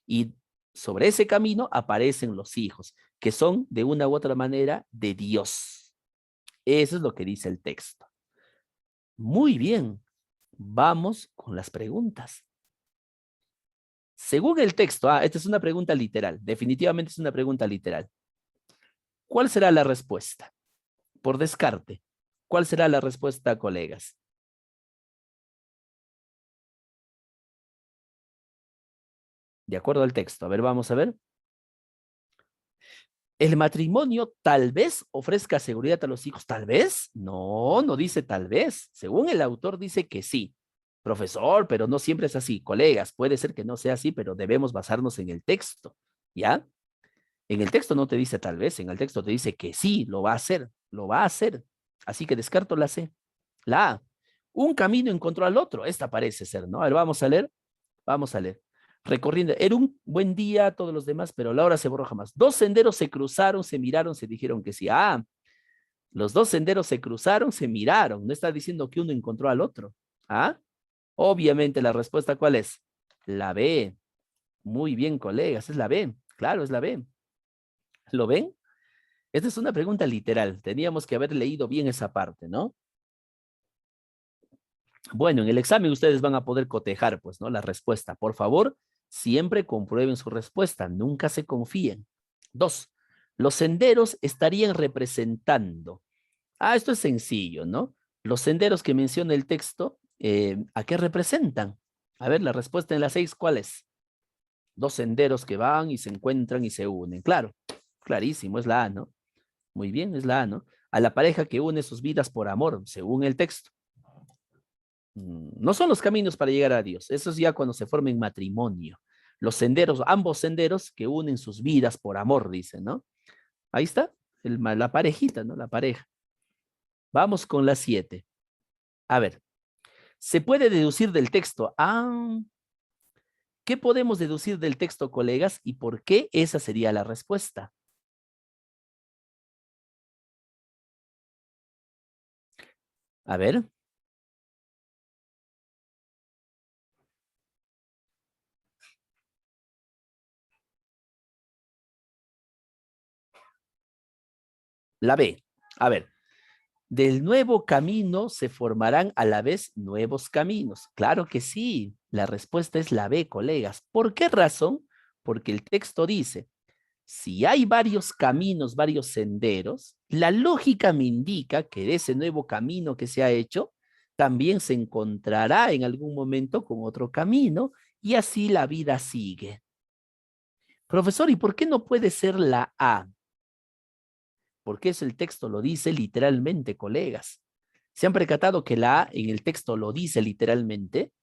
Y sobre ese camino aparecen los hijos, que son de una u otra manera de Dios. Eso es lo que dice el texto. Muy bien, vamos con las preguntas. Según el texto, esta es una pregunta literal, definitivamente es una pregunta literal. ¿Cuál será la respuesta? Por descarte, ¿cuál será la respuesta, colegas? De acuerdo al texto. A ver, vamos a ver. ¿El matrimonio tal vez ofrezca seguridad a los hijos? ¿Tal vez? No, no dice tal vez. Según el autor dice que sí. Profesor, pero no siempre es así. Colegas, puede ser que no sea así, pero debemos basarnos en el texto. ¿Ya? En el texto no te dice tal vez, en el texto te dice que sí, lo va a hacer, lo va a hacer. Así que descarto la C. La A. Un camino encontró al otro. Esta parece ser, ¿no? A ver, vamos a leer. Vamos a leer. Recorriendo. Era un buen día, todos los demás, pero la hora se borró jamás. Dos senderos se cruzaron, se miraron, se dijeron que sí. Los dos senderos se cruzaron, se miraron. No está diciendo que uno encontró al otro. Obviamente la respuesta, ¿cuál es? La B. Muy bien, colegas, es la B. Claro, es la B. ¿Lo ven? Esta es una pregunta literal. Teníamos que haber leído bien esa parte, ¿no? Bueno, en el examen ustedes van a poder cotejar, pues, ¿no? La respuesta. Por favor, siempre comprueben su respuesta. Nunca se confíen. 2. Los senderos estarían representando. Esto es sencillo, ¿no? Los senderos que menciona el texto, ¿a qué representan? A ver, la respuesta en la 6, ¿cuál es? Dos senderos que van y se encuentran y se unen. Claro, clarísimo, es la A, ¿no? Muy bien, es la A, ¿no? A la pareja que une sus vidas por amor, según el texto. No son los caminos para llegar a Dios. Eso es ya cuando se formen matrimonio. Los senderos, ambos senderos que unen sus vidas por amor, dicen, ¿no? Ahí está, la parejita, ¿no? La pareja. Vamos con la 7. A ver, se puede deducir del texto. ¿Qué podemos deducir del texto, colegas? ¿Y por qué esa sería la respuesta? A ver. La B. A ver. Del nuevo camino se formarán a la vez nuevos caminos. Claro que sí. La respuesta es la B, colegas. ¿Por qué razón? Porque el texto dice, si hay varios caminos, varios senderos, la lógica me indica que de ese nuevo camino que se ha hecho, también se encontrará en algún momento con otro camino y así la vida sigue. Profesor, ¿y por qué no puede ser la A? Porque eso el texto lo dice literalmente, colegas. ¿Se han percatado que la A en el texto lo dice literalmente?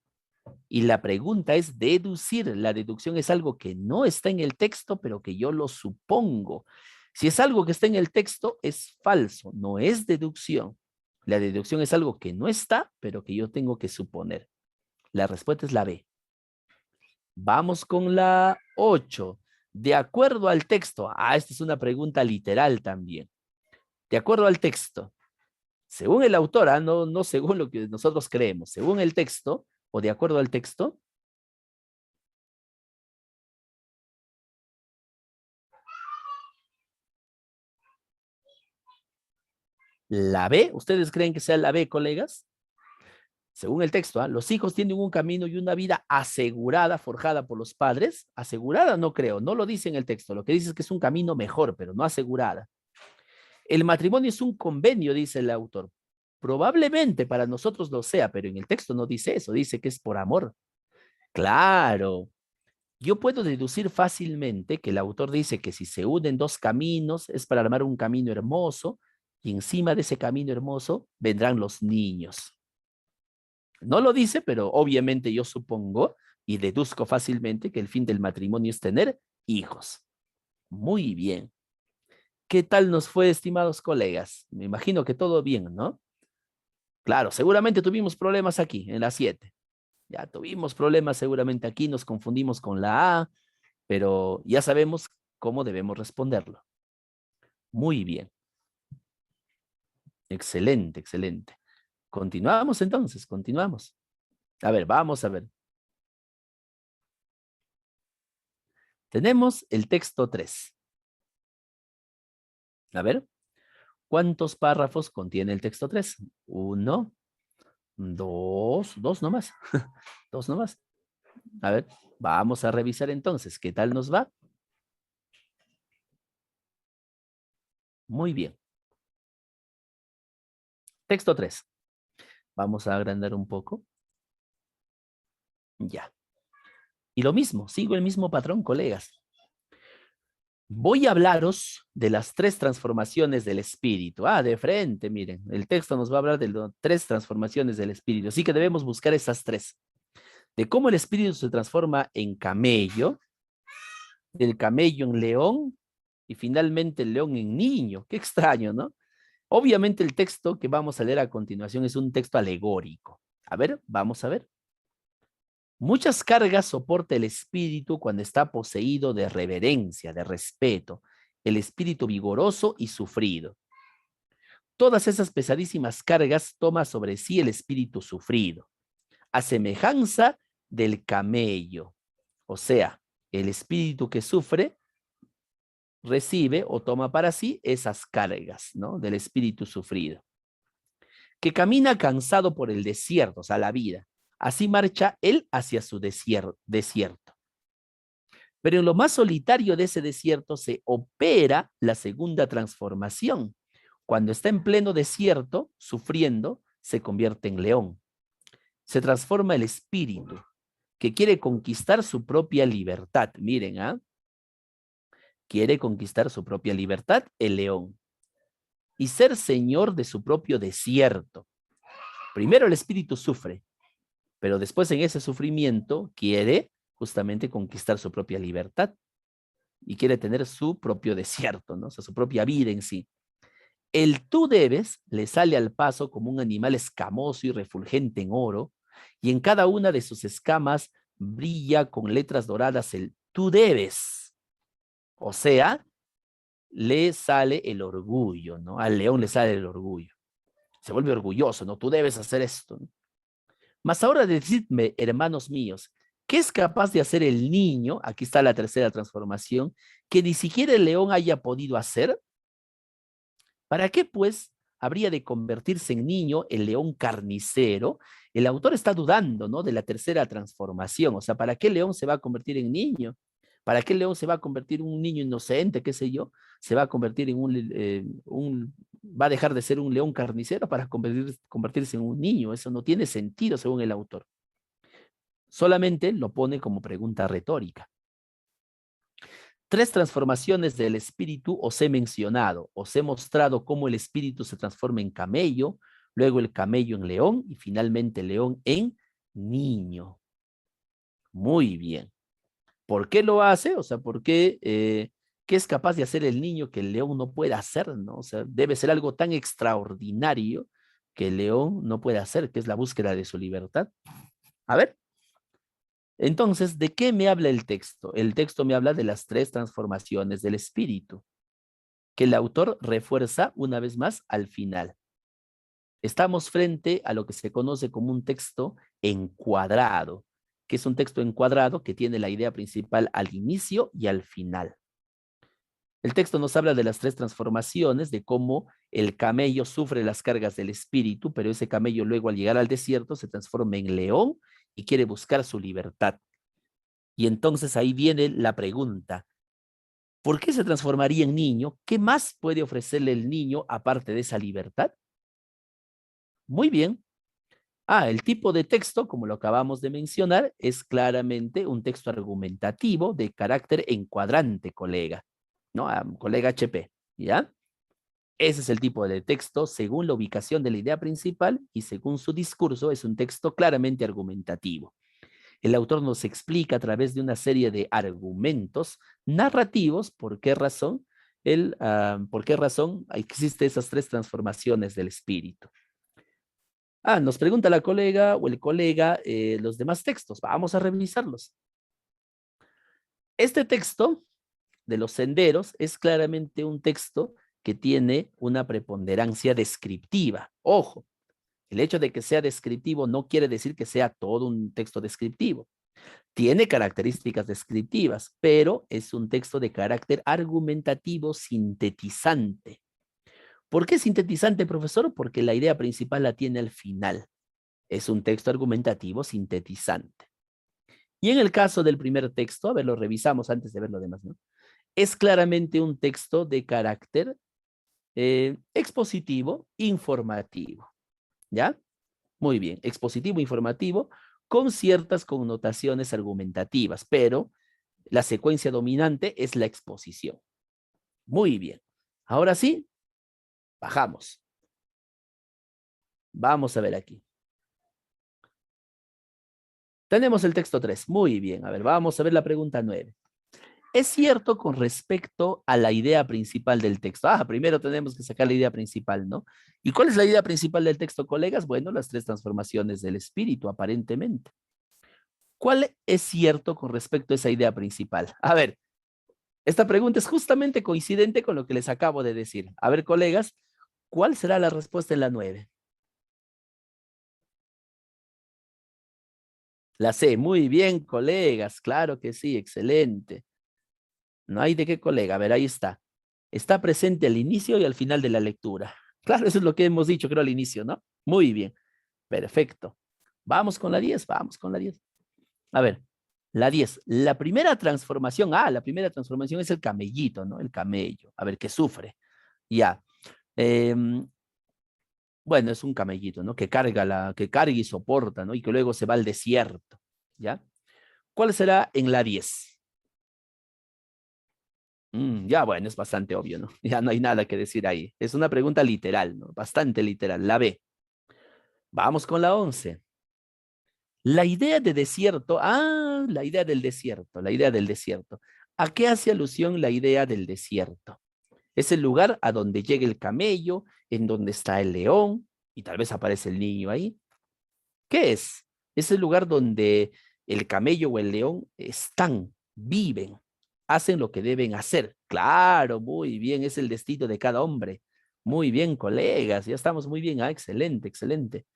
Y la pregunta es deducir. La deducción es algo que no está en el texto, pero que yo lo supongo. Si es algo que está en el texto, es falso, no es deducción. La deducción es algo que no está, pero que yo tengo que suponer. La respuesta es la B. Vamos con la 8. De acuerdo al texto. Esta es una pregunta literal también. De acuerdo al texto. Según el autor, no según lo que nosotros creemos. Según el texto, o de acuerdo al texto, la B, ¿ustedes creen que sea la B, colegas? Según el texto, los hijos tienen un camino y una vida asegurada, forjada por los padres. Asegurada no creo, no lo dice en el texto. Lo que dice es que es un camino mejor, pero no asegurada. El matrimonio es un convenio, dice el autor. Probablemente para nosotros lo sea, pero en el texto no dice eso, dice que es por amor. Claro, yo puedo deducir fácilmente que el autor dice que si se unen dos caminos es para armar un camino hermoso y encima de ese camino hermoso vendrán los niños. No lo dice, pero obviamente yo supongo y deduzco fácilmente que el fin del matrimonio es tener hijos. Muy bien. ¿Qué tal nos fue, estimados colegas? Me imagino que todo bien, ¿no? Claro, seguramente tuvimos problemas aquí, en la 7. Ya tuvimos problemas seguramente aquí, nos confundimos con la A, pero ya sabemos cómo debemos responderlo. Muy bien. Excelente, excelente. Continuamos entonces, continuamos. A ver, vamos a ver. Tenemos el texto 3. A ver, ¿cuántos párrafos contiene el texto 3? 1, 2, 2 nomás. 2 nomás. A ver, vamos a revisar entonces, ¿qué tal nos va? Muy bien. Texto 3. Vamos a agrandar un poco. Ya. Y lo mismo, sigo el mismo patrón, colegas. Voy a hablaros de las 3 transformaciones del espíritu. De frente, miren, el texto nos va a hablar de las 3 transformaciones del espíritu. Así que debemos buscar esas 3. De cómo el espíritu se transforma en camello, del camello en león y finalmente el león en niño. Qué extraño, ¿no? Obviamente el texto que vamos a leer a continuación es un texto alegórico. A ver, vamos a ver. Muchas cargas soporta el espíritu cuando está poseído de reverencia, de respeto, el espíritu vigoroso y sufrido. Todas esas pesadísimas cargas toma sobre sí el espíritu sufrido, a semejanza del camello. O sea, el espíritu que sufre recibe o toma para sí esas cargas, ¿no? Del espíritu sufrido. Que camina cansado por el desierto, o sea, la vida. Así marcha él hacia su desierto. Pero en lo más solitario de ese desierto se opera la segunda transformación. Cuando está en pleno desierto, sufriendo, se convierte en león. Se transforma el espíritu, que quiere conquistar su propia libertad. Miren, quiere conquistar su propia libertad, el león. Y ser señor de su propio desierto. Primero el espíritu sufre, pero después en ese sufrimiento quiere justamente conquistar su propia libertad y quiere tener su propio desierto, ¿no? O sea, su propia vida en sí. El tú debes le sale al paso como un animal escamoso y refulgente en oro, y en cada una de sus escamas brilla con letras doradas el tú debes. O sea, le sale el orgullo, ¿no? Al león le sale el orgullo. Se vuelve orgulloso, ¿no? Tú debes hacer esto, ¿no? Mas ahora decidme, hermanos míos, ¿qué es capaz de hacer el niño? Aquí está la tercera transformación, que ni siquiera el león haya podido hacer. ¿Para qué, pues, habría de convertirse en niño el león carnicero? El autor está dudando, ¿no? De la tercera transformación. O sea, ¿para qué el león se va a convertir en niño? ¿Para qué el león se va a convertir en un niño inocente, qué sé yo? Se va a convertir en va a dejar de ser un león carnicero para convertirse en un niño. Eso no tiene sentido según el autor. Solamente lo pone como pregunta retórica. 3 transformaciones del espíritu os he mencionado. Os he mostrado cómo el espíritu se transforma en camello, luego el camello en león y finalmente el león en niño. Muy bien. ¿Por qué lo hace? O sea, ¿por qué? ¿Qué es capaz de hacer el niño que el león no puede hacer? ¿No? O sea, debe ser algo tan extraordinario que el león no puede hacer, que es la búsqueda de su libertad. A ver. Entonces, ¿de qué me habla el texto? El texto me habla de las 3 transformaciones del espíritu, que el autor refuerza una vez más al final. Estamos frente a lo que se conoce como un texto encuadrado, que es un texto encuadrado que tiene la idea principal al inicio y al final. El texto nos habla de las 3 transformaciones, de cómo el camello sufre las cargas del espíritu, pero ese camello luego al llegar al desierto se transforma en león y quiere buscar su libertad. Y entonces ahí viene la pregunta, ¿por qué se transformaría en niño? ¿Qué más puede ofrecerle el niño aparte de esa libertad? Muy bien. El tipo de texto, como lo acabamos de mencionar, es claramente un texto argumentativo de carácter encuadrante, colega, ¿no? Colega HP, ¿ya? Ese es el tipo de texto según la ubicación de la idea principal y según su discurso es un texto claramente argumentativo. El autor nos explica a través de una serie de argumentos narrativos por qué razón existen esas 3 transformaciones del espíritu. Nos pregunta la colega o el colega los demás textos. Vamos a revisarlos. Este texto de los senderos es claramente un texto que tiene una preponderancia descriptiva. Ojo, el hecho de que sea descriptivo no quiere decir que sea todo un texto descriptivo. Tiene características descriptivas, pero es un texto de carácter argumentativo sintetizante. ¿Por qué sintetizante, profesor? Porque la idea principal la tiene al final. Es un texto argumentativo sintetizante. Y en el caso del primer texto, a ver, lo revisamos antes de ver lo demás, ¿no? Es claramente un texto de carácter expositivo, informativo. ¿Ya? Muy bien, expositivo, informativo, con ciertas connotaciones argumentativas, pero la secuencia dominante es la exposición. Muy bien. Ahora sí, bajamos. Vamos a ver aquí. Tenemos el texto 3. Muy bien. A ver, vamos a ver la pregunta 9. Es cierto con respecto a la idea principal del texto. Primero tenemos que sacar la idea principal, ¿no? ¿Y cuál es la idea principal del texto, colegas? Bueno, las 3 transformaciones del espíritu, aparentemente. ¿Cuál es cierto con respecto a esa idea principal? A ver, esta pregunta es justamente coincidente con lo que les acabo de decir. A ver, colegas, ¿cuál será la respuesta en la 9? La C, muy bien, colegas, claro que sí, excelente. No hay de qué, colega, a ver, ahí está. Está presente al inicio y al final de la lectura. Claro, eso es lo que hemos dicho, creo, al inicio, ¿no? Muy bien, perfecto. Vamos con la 10, vamos con la 10. A ver, la 10, la primera transformación, la primera transformación es el camellito, ¿no? El camello, a ver, que sufre. Ya. Bueno, es un camellito, ¿no? Que carga y soporta, ¿no? Y que luego se va al desierto, ¿ya? ¿Cuál será en la 10? Ya, bueno, es bastante obvio, ¿no? Ya no hay nada que decir ahí. Es una pregunta literal, ¿no? Bastante literal. La B. Vamos con la 11. La idea de desierto, la idea del desierto, la idea del desierto. ¿A qué hace alusión la idea del desierto? Es el lugar a donde llega el camello, en donde está el león, y tal vez aparece el niño ahí. ¿Qué es? Es el lugar donde el camello o el león están, viven, hacen lo que deben hacer. Claro, muy bien, es el destino de cada hombre. Muy bien, colegas, ya estamos muy bien. Excelente, excelente.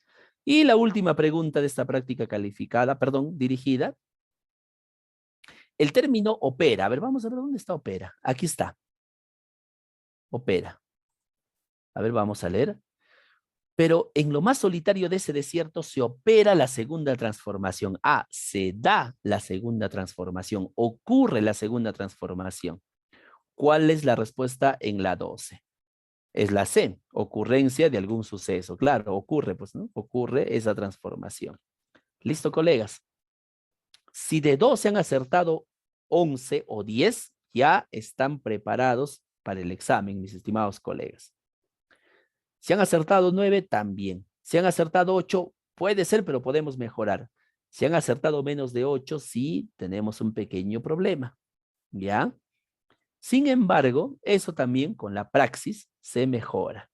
Y la última pregunta de esta práctica calificada, perdón, dirigida. El término opera. A ver, vamos a ver dónde está opera. Aquí está. Opera. A ver, vamos a leer. Pero en lo más solitario de ese desierto se opera la segunda transformación. Se da la segunda transformación. Ocurre la segunda transformación. ¿Cuál es la respuesta en la 12? Es la C, ocurrencia de algún suceso. Claro, ocurre, pues, ¿no? Ocurre esa transformación. ¿Listo, colegas? Si de 2 se han acertado 11 o 10, ya están preparados para el examen, mis estimados colegas. Si han acertado 9, también. Si han acertado 8, puede ser, pero podemos mejorar. Si han acertado menos de 8, sí tenemos un pequeño problema. ¿Ya? Sin embargo, eso también con la praxis se mejora.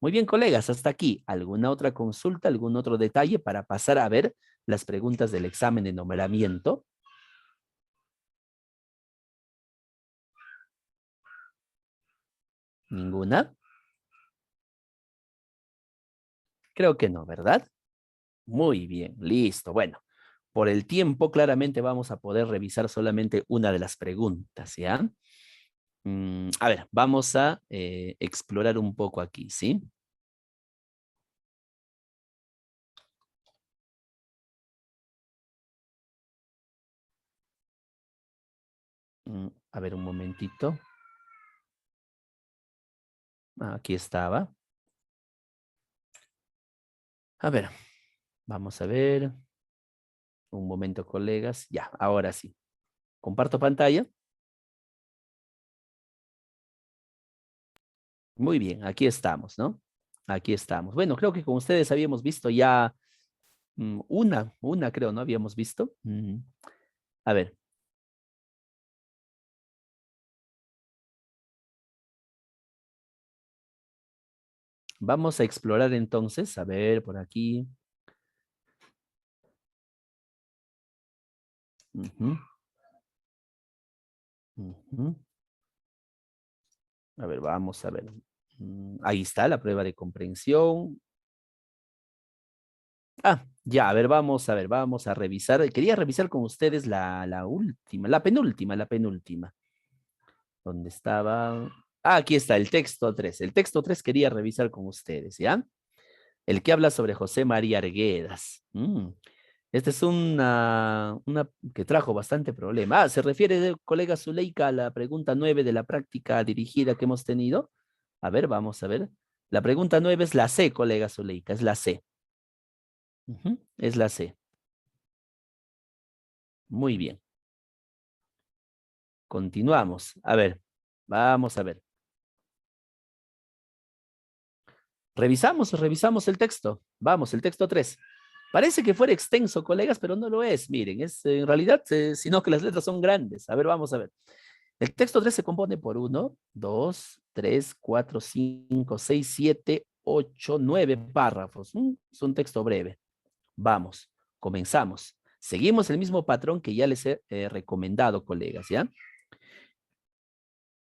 Muy bien, colegas, hasta aquí. ¿Alguna otra consulta, algún otro detalle para pasar a ver las preguntas del examen de nombramiento? ¿Ninguna? Creo que no, ¿verdad? Muy bien, listo. Bueno, por el tiempo claramente vamos a poder revisar solamente una de las preguntas, ¿ya? A ver, vamos a explorar un poco aquí, ¿sí? A ver, un momentito. Aquí estaba. A ver, vamos a ver. Un momento, colegas. Ya, ahora sí. Comparto pantalla. Muy bien, aquí estamos, ¿no? Aquí estamos. Bueno, creo que con ustedes habíamos visto ya una creo, ¿no? Habíamos visto. A ver. Vamos a explorar entonces, a ver por aquí. A ver, vamos a ver. Ahí está la prueba de comprensión. Ya, a ver, vamos a revisar. Quería revisar con ustedes la última, la penúltima. ¿Dónde estaba? Aquí está, el texto 3. El texto 3 quería revisar con ustedes, ¿ya? El que habla sobre José María Arguedas. Esta es una que trajo bastante problema. Se refiere, colega Zuleika, a la pregunta 9 de la práctica dirigida que hemos tenido. A ver, vamos a ver. La pregunta 9 es la C, colega Zuleika, es la C. Es la C. Muy bien. Continuamos. A ver, vamos a ver. Revisamos el texto. Vamos, el texto 3. Parece que fuera extenso, colegas, pero no lo es. Miren, es en realidad, sino que las letras son grandes. A ver, vamos a ver. El texto 3 se compone por 1, 2, 3, 4, 5, 6, 7, 8, 9 párrafos. Es un texto breve. Vamos, comenzamos. Seguimos el mismo patrón que ya les he recomendado, colegas, ¿ya?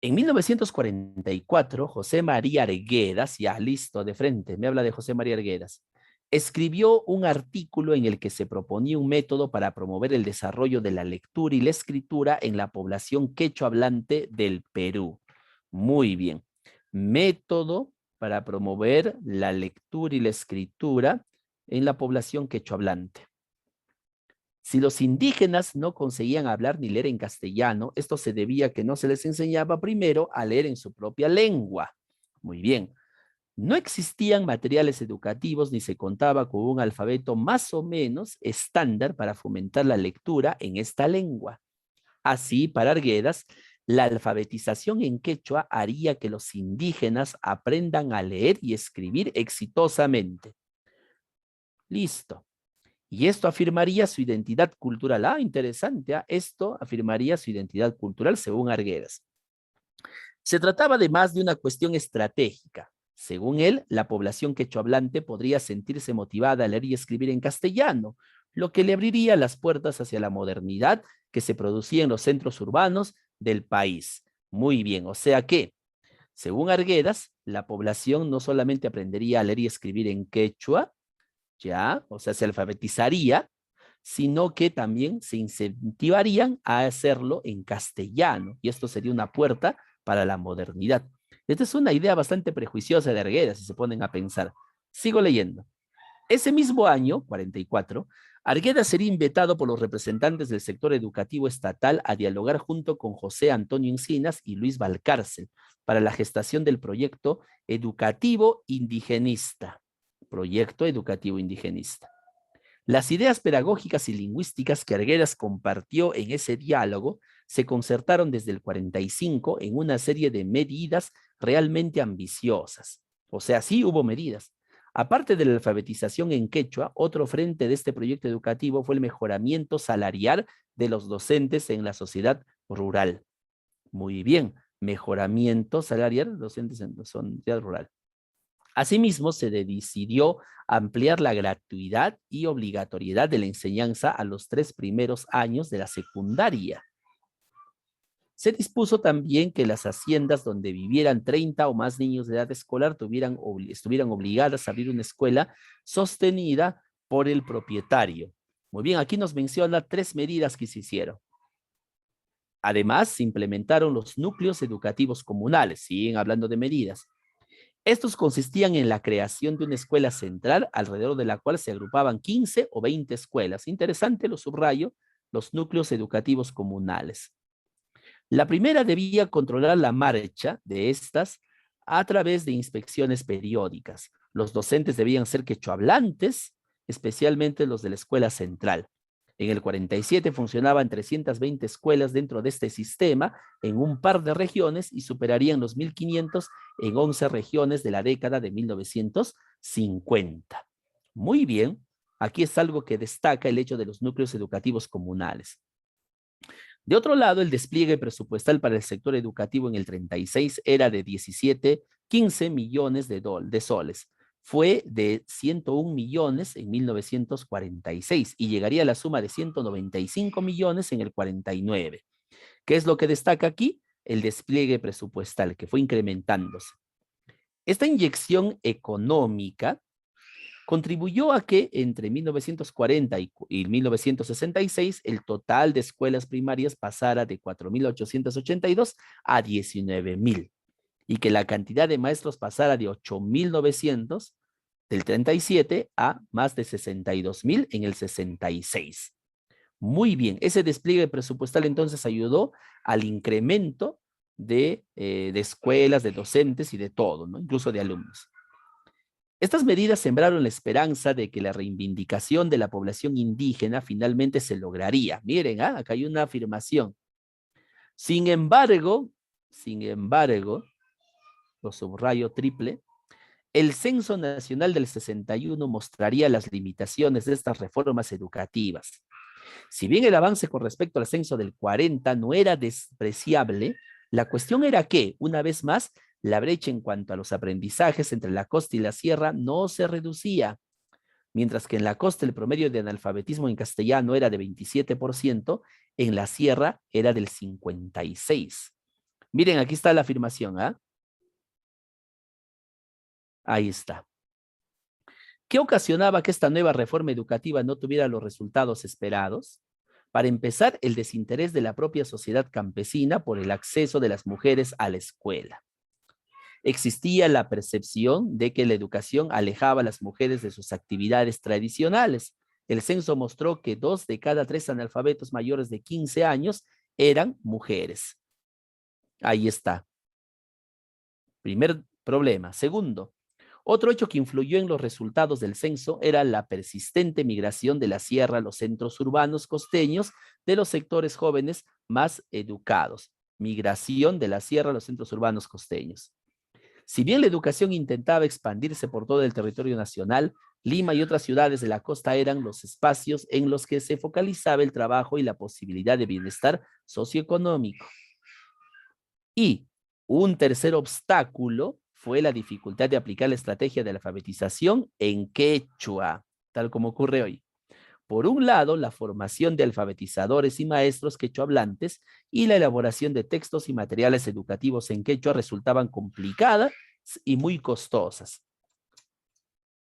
En 1944, José María Arguedas, ya listo, de frente, me habla de José María Arguedas, escribió un artículo en el que se proponía un método para promover el desarrollo de la lectura y la escritura en la población quechua hablante del Perú. Muy bien. Método para promover la lectura y la escritura en la población quechua hablante. Si los indígenas no conseguían hablar ni leer en castellano, esto se debía a que no se les enseñaba primero a leer en su propia lengua. Muy bien. No existían materiales educativos ni se contaba con un alfabeto más o menos estándar para fomentar la lectura en esta lengua. Así, para Arguedas, la alfabetización en quechua haría que los indígenas aprendan a leer y escribir exitosamente. Listo. Y esto afirmaría su identidad cultural. Ah, interesante. Esto afirmaría su identidad cultural según Arguedas. Se trataba además de una cuestión estratégica. Según él, la población quechohablante podría sentirse motivada a leer y escribir en castellano, lo que le abriría las puertas hacia la modernidad que se producía en los centros urbanos del país. Muy bien, o sea que, según Arguedas, la población no solamente aprendería a leer y escribir en quechua, ya, o sea, se alfabetizaría, sino que también se incentivarían a hacerlo en castellano, y esto sería una puerta para la modernidad. Esta es una idea bastante prejuiciosa de Arguedas, si se ponen a pensar. Sigo leyendo. Ese mismo año, 44, Arguedas sería invitado por los representantes del sector educativo estatal a dialogar junto con José Antonio Encinas y Luis Valcárcel para la gestación del proyecto educativo indigenista. Proyecto educativo indigenista. Las ideas pedagógicas y lingüísticas que Arguedas compartió en ese diálogo se concertaron desde el 45 en una serie de medidas realmente ambiciosas. O sea, sí hubo medidas. Aparte de la alfabetización en quechua, otro frente de este proyecto educativo fue el mejoramiento salarial de los docentes en la sociedad rural. Muy bien, mejoramiento salarial de los docentes en la sociedad rural. Asimismo, se decidió ampliar la gratuidad y obligatoriedad de la enseñanza a los 3 primeros años de la secundaria. Se dispuso también que las haciendas donde vivieran 30 o más niños de edad escolar estuvieran obligadas a abrir una escuela sostenida por el propietario. Muy bien, aquí nos menciona 3 medidas que se hicieron. Además, se implementaron los núcleos educativos comunales, siguen hablando de medidas. Estos consistían en la creación de una escuela central alrededor de la cual se agrupaban 15 o 20 escuelas. Interesante, lo subrayo, los núcleos educativos comunales. La primera debía controlar la marcha de estas a través de inspecciones periódicas. Los docentes debían ser quechohablantes, especialmente los de la escuela central. En el 47 funcionaban 320 escuelas dentro de este sistema en un par de regiones y superarían los 1.500 en 11 regiones de la década de 1950. Muy bien, aquí es algo que destaca el hecho de los núcleos educativos comunales. De otro lado, el despliegue presupuestal para el sector educativo en el 36 era de 15 millones de soles. Fue de 101 millones en 1946 y llegaría a la suma de 195 millones en el 49. ¿Qué es lo que destaca aquí? El despliegue presupuestal, que fue incrementándose. Esta inyección económica contribuyó a que entre 1940 y 1966 el total de escuelas primarias pasara de 4.882 a 19.000 y que la cantidad de maestros pasara de 8.900 del 37 a más de 62.000 en el 66. Muy bien, ese despliegue presupuestal entonces ayudó al incremento de escuelas, de docentes y de todo, ¿no? Incluso de alumnos. Estas medidas sembraron la esperanza de que la reivindicación de la población indígena finalmente se lograría. Miren, acá hay una afirmación. Sin embargo, lo subrayo triple, el Censo Nacional del 61 mostraría las limitaciones de estas reformas educativas. Si bien el avance con respecto al censo del 40 no era despreciable, la cuestión era que, una vez más, la brecha en cuanto a los aprendizajes entre la costa y la sierra no se reducía. Mientras que en la costa el promedio de analfabetismo en castellano era de 27%, en la sierra era del 56%. Miren, aquí está la afirmación, ¿ah? Ahí está. ¿Qué ocasionaba que esta nueva reforma educativa no tuviera los resultados esperados? Para empezar, el desinterés de la propia sociedad campesina por el acceso de las mujeres a la escuela. Existía la percepción de que la educación alejaba a las mujeres de sus actividades tradicionales. El censo mostró que 2 de cada 3 analfabetos mayores de 15 años eran mujeres. Ahí está. Primer problema. Segundo, otro hecho que influyó en los resultados del censo era la persistente migración de la sierra a los centros urbanos costeños de los sectores jóvenes más educados. Migración de la sierra a los centros urbanos costeños. Si bien la educación intentaba expandirse por todo el territorio nacional, Lima y otras ciudades de la costa eran los espacios en los que se focalizaba el trabajo y la posibilidad de bienestar socioeconómico. Y un tercer obstáculo fue la dificultad de aplicar la estrategia de la alfabetización en quechua, tal como ocurre hoy. Por un lado, la formación de alfabetizadores y maestros quechohablantes y la elaboración de textos y materiales educativos en quechua resultaban complicadas y muy costosas.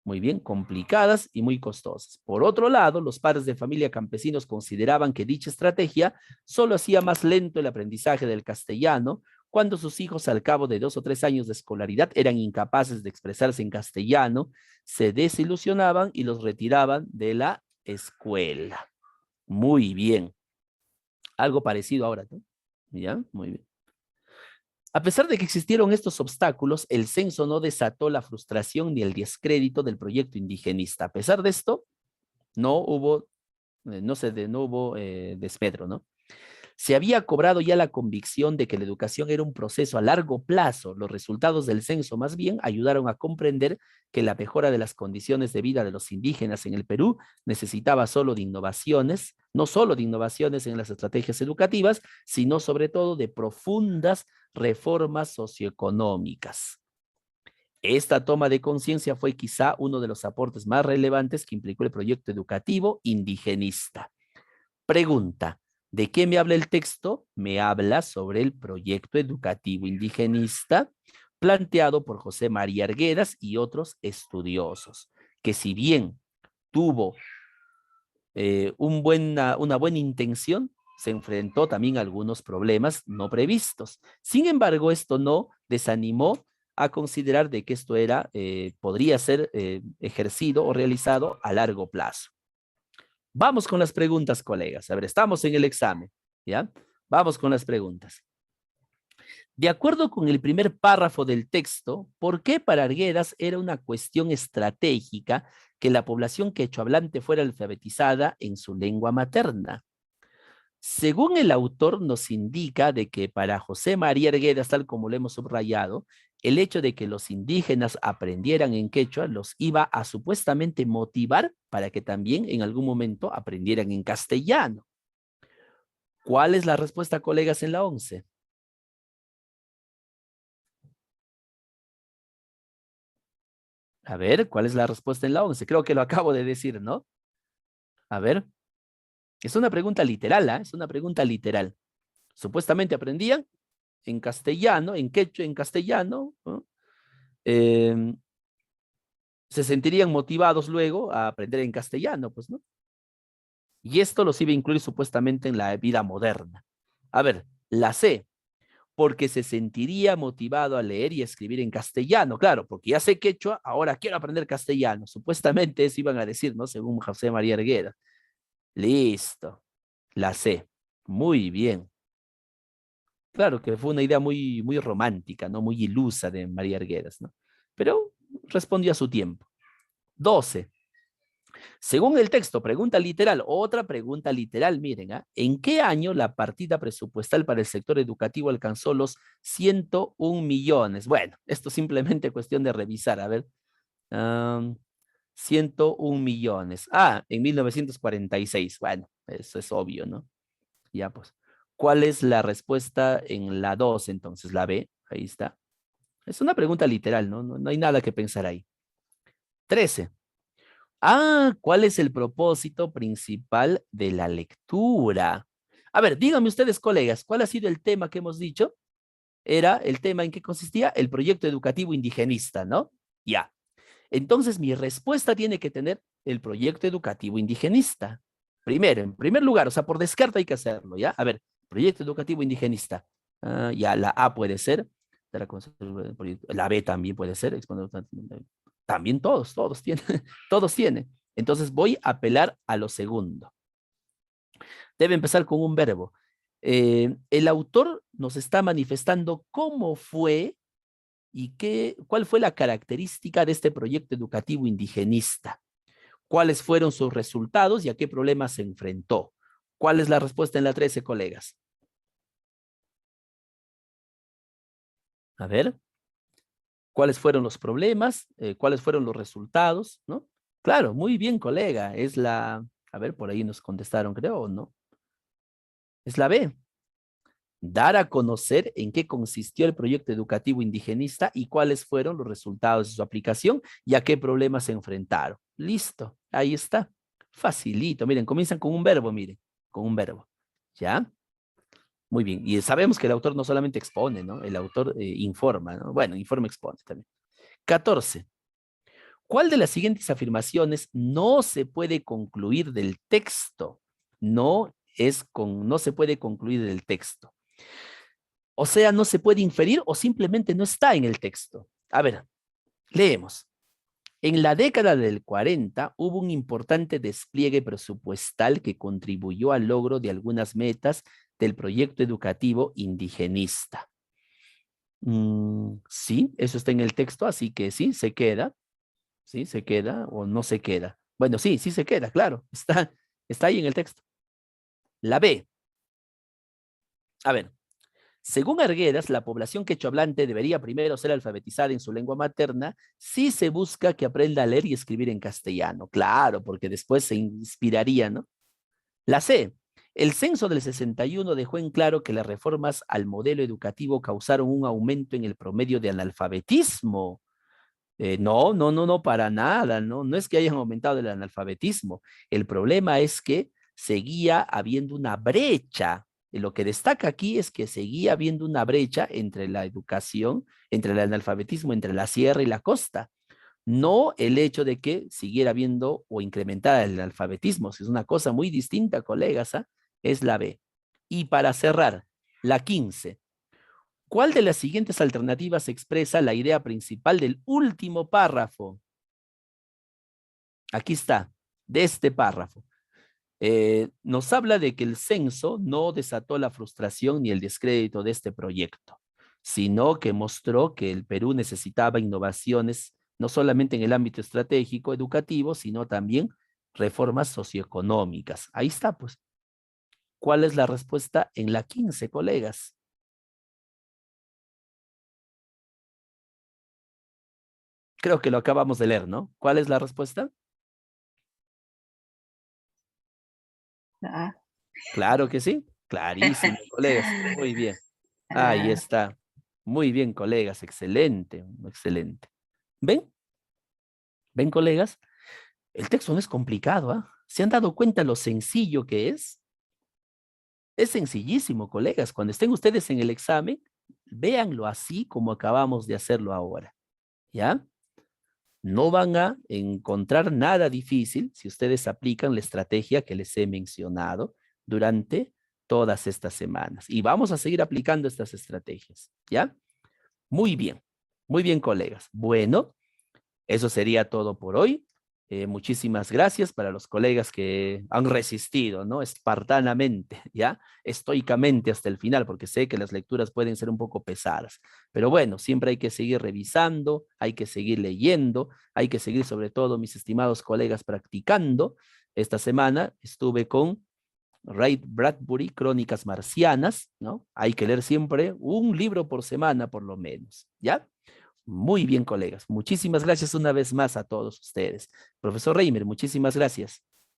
Muy bien, complicadas y muy costosas. Por otro lado, los padres de familia campesinos consideraban que dicha estrategia solo hacía más lento el aprendizaje del castellano cuando sus hijos al cabo de 2 o 3 años de escolaridad eran incapaces de expresarse en castellano, se desilusionaban y los retiraban de la escuela. Muy bien. Algo parecido ahora, ¿no? ¿Ya? Muy bien. A pesar de que existieron estos obstáculos, el censo no desató la frustración ni el descrédito del proyecto indigenista. A pesar de esto, no hubo desmedro, ¿no? Se había cobrado ya la convicción de que la educación era un proceso a largo plazo. Los resultados del censo más bien ayudaron a comprender que la mejora de las condiciones de vida de los indígenas en el Perú necesitaba no solo de innovaciones en las estrategias educativas, sino sobre todo de profundas reformas socioeconómicas. Esta toma de conciencia fue quizá uno de los aportes más relevantes que implicó el proyecto educativo indigenista. Pregunta: ¿de qué me habla el texto? Me habla sobre el proyecto educativo indigenista planteado por José María Arguedas y otros estudiosos, que si bien tuvo una buena intención, se enfrentó también a algunos problemas no previstos. Sin embargo, esto no desanimó a considerar de que esto podría ser ejercido o realizado a largo plazo. Vamos con las preguntas, colegas. A ver, estamos en el examen, ¿ya? Vamos con las preguntas. De acuerdo con el primer párrafo del texto, ¿por qué para Arguedas era una cuestión estratégica que la población quechohablante fuera alfabetizada en su lengua materna? Según el autor, nos indica de que para José María Arguedas, tal como lo hemos subrayado, el hecho de que los indígenas aprendieran en quechua los iba a supuestamente motivar para que también en algún momento aprendieran en castellano. ¿Cuál es la respuesta, colegas, en la 11? A ver, ¿cuál es la respuesta en la 11? Creo que lo acabo de decir, ¿no? A ver. Es una pregunta literal, ¿eh? Es una pregunta literal. Supuestamente aprendían en castellano, en quechua, en castellano, ¿no? Se sentirían motivados luego a aprender en castellano, pues, ¿no? Y esto los iba a incluir supuestamente en la vida moderna. A ver, la C, porque se sentiría motivado a leer y escribir en castellano, claro, porque ya sé quechua, ahora quiero aprender castellano. Supuestamente eso iban a decir, ¿no? Según José María Arguedas. Listo, la C, muy bien. Claro que fue una idea muy, muy romántica, ¿no? Muy ilusa de María Arguedas, ¿no? Pero respondió a su tiempo. 12. Según el texto, pregunta literal, otra pregunta literal, miren, ¿eh? ¿En qué año la partida presupuestal para el sector educativo alcanzó los 101 millones? Bueno, esto es simplemente cuestión de revisar, a ver. 101 millones. Ah, en 1946. Bueno, eso es obvio, ¿no? Ya pues. ¿Cuál es la respuesta en la 2 entonces? La B, ahí está. Es una pregunta literal, ¿no? No hay nada que pensar ahí. 13. Ah, ¿cuál es el propósito principal de la lectura? A ver, díganme ustedes, colegas, ¿cuál ha sido el tema que hemos dicho? Era el tema en que consistía el proyecto educativo indigenista, ¿no? Ya. Entonces, mi respuesta tiene que tener el proyecto educativo indigenista. Primero, en primer lugar, o sea, por descarte hay que hacerlo, ¿ya? A ver, proyecto educativo indigenista. Ya, la A puede ser. La B también puede ser. También todos tienen, todos tienen. Entonces voy a apelar a lo segundo. Debe empezar con un verbo. El autor nos está manifestando cómo fue y cuál fue la característica de este proyecto educativo indigenista. ¿Cuáles fueron sus resultados y a qué problemas se enfrentó? ¿Cuál es la respuesta en la 13, colegas? A ver. ¿Cuáles fueron los problemas? ¿Cuáles fueron los resultados? ¿No? Claro, muy bien, colega. Es la, a ver, por ahí nos contestaron, creo, ¿o no? Es la B. Dar a conocer en qué consistió el proyecto educativo indigenista y cuáles fueron los resultados de su aplicación y a qué problemas se enfrentaron. Listo, ahí está. Facilito. Miren, comienzan con un verbo, miren, con un verbo. ¿Ya? Muy bien. Y sabemos que el autor no solamente expone, ¿no? El autor informa, ¿no? Bueno, informa, expone también. 14. ¿Cuál de las siguientes afirmaciones no se puede concluir del texto? No se puede concluir del texto. O sea, no se puede inferir o simplemente no está en el texto. A ver, leemos. En la década del 40 hubo un importante despliegue presupuestal que contribuyó al logro de algunas metas del proyecto educativo indigenista. Sí, eso está en el texto, así que sí, se queda. Sí, se queda o no se queda. Bueno, sí, sí se queda, claro. Está ahí en el texto. La B. A ver, según Arguedas, la población quechohablante debería primero ser alfabetizada en su lengua materna si se busca que aprenda a leer y escribir en castellano. Claro, porque después se inspiraría, ¿no? La C. El censo del 61 dejó en claro que las reformas al modelo educativo causaron un aumento en el promedio de analfabetismo. No, para nada, no es que hayan aumentado el analfabetismo. El problema es que seguía habiendo una brecha. Lo que destaca aquí es que seguía habiendo una brecha entre la educación, entre el analfabetismo, entre la sierra y la costa. No el hecho de que siguiera habiendo o incrementara el analfabetismo. Es una cosa muy distinta, colegas, ¿ah? Es la B. Y para cerrar, la 15. ¿Cuál de las siguientes alternativas expresa la idea principal del último párrafo? Aquí está, de este párrafo. Nos habla de que el censo no desató la frustración ni el descrédito de este proyecto, sino que mostró que el Perú necesitaba innovaciones no solamente en el ámbito estratégico educativo, sino también reformas socioeconómicas. Ahí está, pues. ¿Cuál es la respuesta en la 15, colegas? Creo que lo acabamos de leer, ¿no? ¿Cuál es la respuesta? Ah, Claro que sí. Clarísimo, colegas. Muy bien. Ahí ah, está. Muy bien, colegas. Excelente, excelente. ¿Ven? ¿Ven, colegas? El texto no es complicado, ¿ah? ¿Se han dado cuenta lo sencillo que es? Es sencillísimo, colegas. Cuando estén ustedes en el examen, véanlo así como acabamos de hacerlo ahora. ¿Ya? No van a encontrar nada difícil si ustedes aplican la estrategia que les he mencionado durante todas estas semanas. Y vamos a seguir aplicando estas estrategias, ¿ya? Muy bien, colegas. Bueno, eso sería todo por hoy. Muchísimas gracias para los colegas que han resistido, ¿no? Espartanamente, ¿ya? Estoicamente hasta el final, porque sé que las lecturas pueden ser un poco pesadas. Pero bueno, siempre hay que seguir revisando, hay que seguir leyendo, hay que seguir sobre todo, mis estimados colegas, practicando. Esta semana estuve con Ray Bradbury, Crónicas Marcianas, ¿no? Hay que leer siempre un libro por semana, por lo menos, ¿ya? Muy bien, colegas. Muchísimas gracias una vez más a todos ustedes. Profesor Reimer, muchísimas gracias.